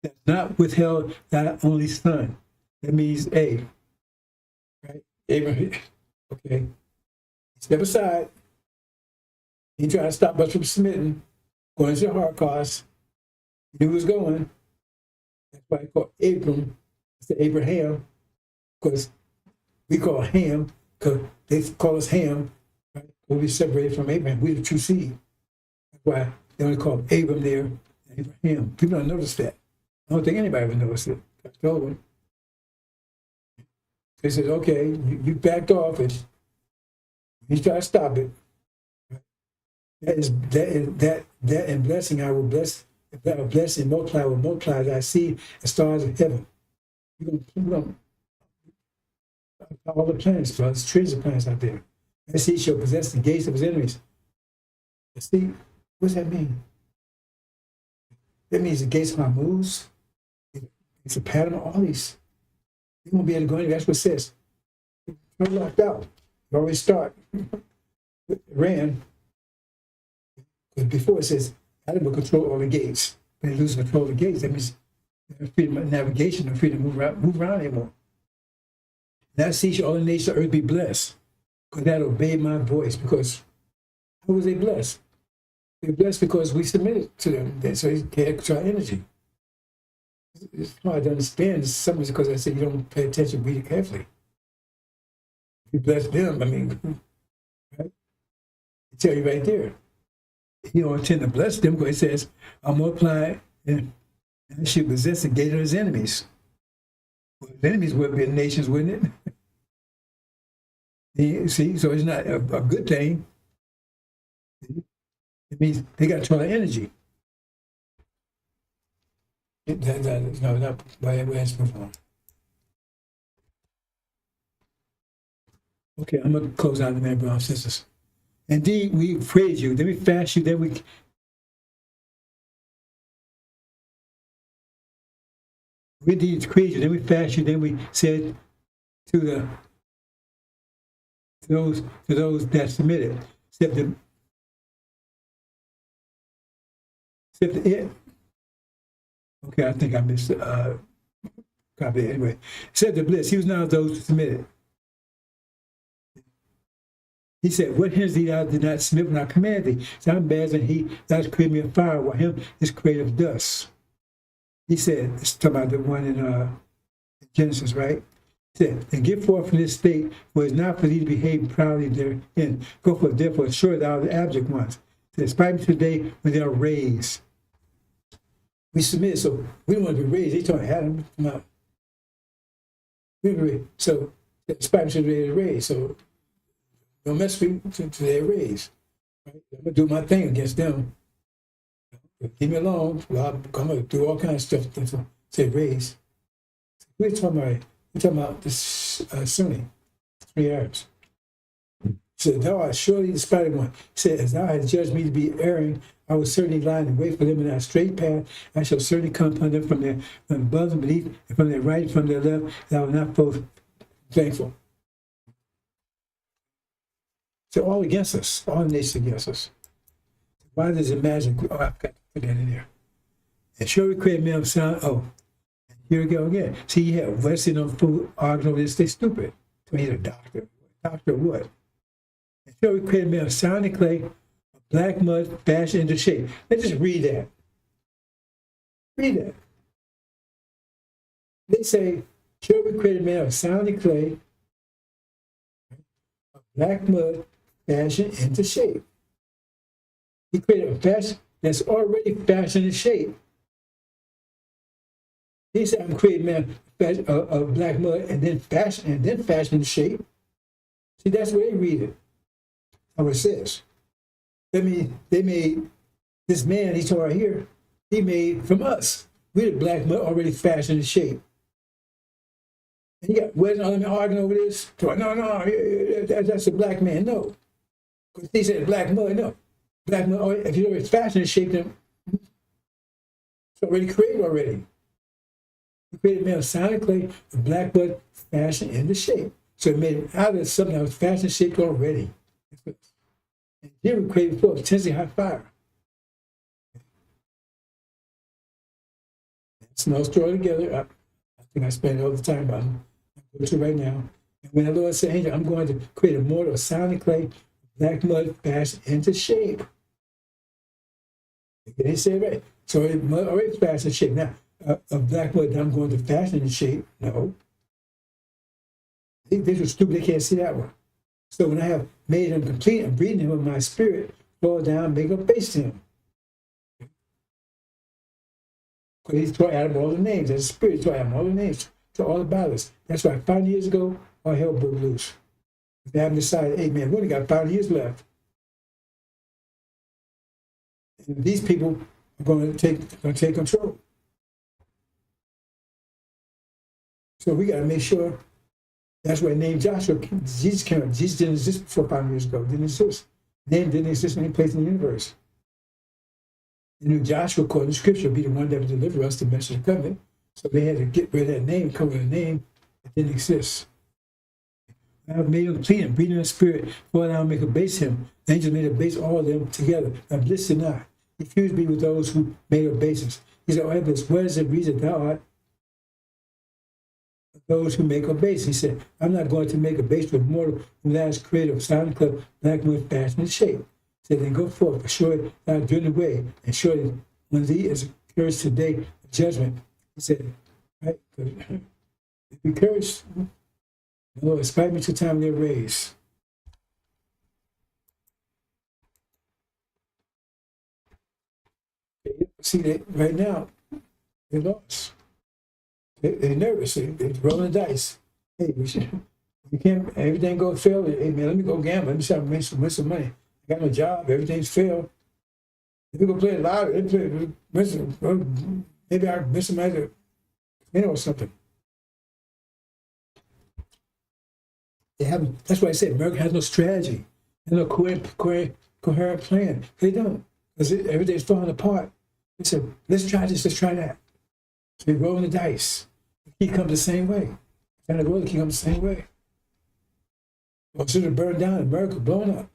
That's not withheld thy only son. That means A. Right? Abraham, okay. Step aside. He tried to stop us from submitting, going to the Holocaust. He knew he was going. That's why he called Abram instead of Abraham, because we call Ham, because they call us Ham, right? We'll be separated from Abraham. We're the true seed. That's why they only call Abram there, Abraham. People don't notice that. I don't think anybody would notice it. I told them. They said, okay, you backed off and you try to stop it. That and blessing I will bless. If I will bless and multiply, will multiply as I see the stars of heaven. You're going to all the planets, brothers, trillions of planets out there. As he shall possess the gates of his enemies. See, what does that mean? That means the gates of our moves. It's a pattern of all these. You won't be able to go anywhere. That's what it says. You're locked out. You always start with Iran. Because before it says, Adam will control all the gates. When they lose control of the gates, that means freedom of navigation, no freedom to move around anymore. Now see all the nations of earth be blessed, because that obeyed my voice. Because how was they blessed? They were blessed because we submitted to them. So they can't control energy. It's hard to understand. Some is because I said you don't pay attention, read it carefully. You bless them, I mean, right? It tell you right there. He don't intend to bless them because he says, I'll multiply and she possess the gate of his enemies. Well, his enemies would be the nations, wouldn't it? You see, so it's not a good thing. It means they got a ton of energy. No, not by the way it's performed. Okay, I'm going to close out the man, brothers and sisters. Indeed, we praise you, then we fast you, then we indeed praise you, then we fast you, then we said to those that submitted, except it. Okay, I think I missed copy it anyway. Except the bliss, he was not of those who submitted. He said, what hinders thee thou did not submit when I commanded thee? So I'm bad, and he that has created me of fire, while him is created of dust. He said, it's talking about the one in Genesis, right? He said, and get forth from this state, for it is not for thee to behave proudly therein. Go forth, therefore, sure thou art the abject ones. So despite me today when they are raised. We submit, so we don't want to be raised. They told Adam, come out. So despite me today they're raised. So don't mess with me till they're raised. Right? I'm going to do my thing against them. Leave me alone. Well, I'm going to do all kinds of stuff to say raised. We're talking about, this Sunni, 3 Arabs. He said, thou art surely the spider one. He said, as thou hast judged me to be erring, I will certainly line and wait for them in that straight path. I shall certainly come upon them from above and beneath, and from their right and from their left, that I will not both thankful. So all against us, all nations against us. Why does it imagine? Oh, I've got to put that in there. And sure, we create men of sound. Oh, here we go again. See, you have Western on food arguing over this. They stupid. So he's a doctor. Doctor what? And sure, we create men of sound and clay, of black mud, fashioned into shape. Let's just read that. Read that. They say, sure, we created man of sound and clay, of black mud, fashioned into shape. He created a fashion that's already fashioned in shape. He said, I'm creating man of black mud and then fashion into shape. See, that's where they read it. How it says. That means they made this man he's talking about here, he made from us. We're the black mud already fashioned in shape. And you got Western other men arguing over this. No, that's a black man. No. Because he said black mud, no. Black mud, if you know it's fashioned in shape, then it's already created already. He created man of sound and clay, the black mud fashioned into shape. So it made it out of something that was fashioned shaped already. And here we created for intensely hot fire. It's no story together. I think I spend all the time about them. I'm going to right now. And when the Lord said, Angel, I'm going to create a mortar of sound and clay, black mud fashioned into shape. They say right. So it already fashioned in shape. Now, a black mud I'm going to fashion in shape. No. They are stupid. They can't see that one. So when I have made him complete and breathing him with my spirit, fall down, make a base to him. Because he's taught Adam all the names. As a spirit, taught Adam all the names. To all about us. That's why 5 years ago, all hell broke loose. They haven't decided, hey man, we only got 5 years left. And these people are going to take control. So we got to make sure. That's why the name Joshua, Jesus came up. Jesus didn't exist before 5 years ago. Didn't exist. The name didn't exist in any place in the universe. They knew Joshua, according to Scripture, would be the one that would deliver us the message of covenant. So they had to get rid of that name, come with a name that didn't exist. I have made him clean, breathing in the spirit, for now make a base him. The angels made a base all of them together. Now listen not. He fused me with those who made a basis. He said, oh, this, what is the reason thou art those who make a base? He said, I'm not going to make a base with mortal whom thou hast created of sound and club, black mud, fashioned and shape. He said, then go forth, for surely thou art driven away, and surely when thee is cursed today of judgment. He said, right? If we curse, Lord, expect me to time to get raised. See, right now, they lost. They're nervous. They're rolling the dice. Hey, you can't, everything go fail. Hey, man, let me go gamble. Let me try to win some money. I got no job. Everything's failed. If we go play a lottery, maybe I miss some other, or something. They haven't. That's why I say America has no strategy, and no coherent plan. They don't, because everything's falling apart. They said, let's try this, let's try that. So they're rolling the dice. The key comes the same way. And the roll the key comes the same way. Well, should have burned down, America blown up.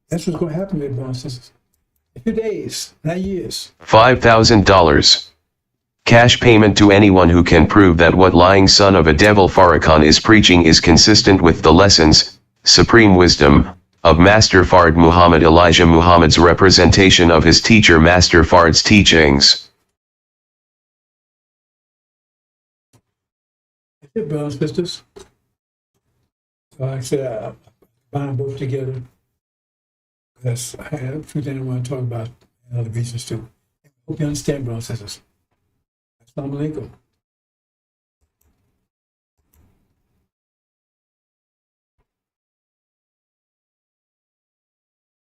That's what's going to happen with brothers and sisters. A few days, not years. $5,000. Cash payment to anyone who can prove that what lying son of a devil Farrakhan is preaching is consistent with the lessons, supreme wisdom, of Master Fard Muhammad Elijah Muhammad's representation of his teacher Master Fard's teachings. That's it, brothers and sisters. So like I said, I bind them both together. Because I have a few things I want to talk about in other reasons too. Hope you understand, brothers and sisters. Assalamu alaikum.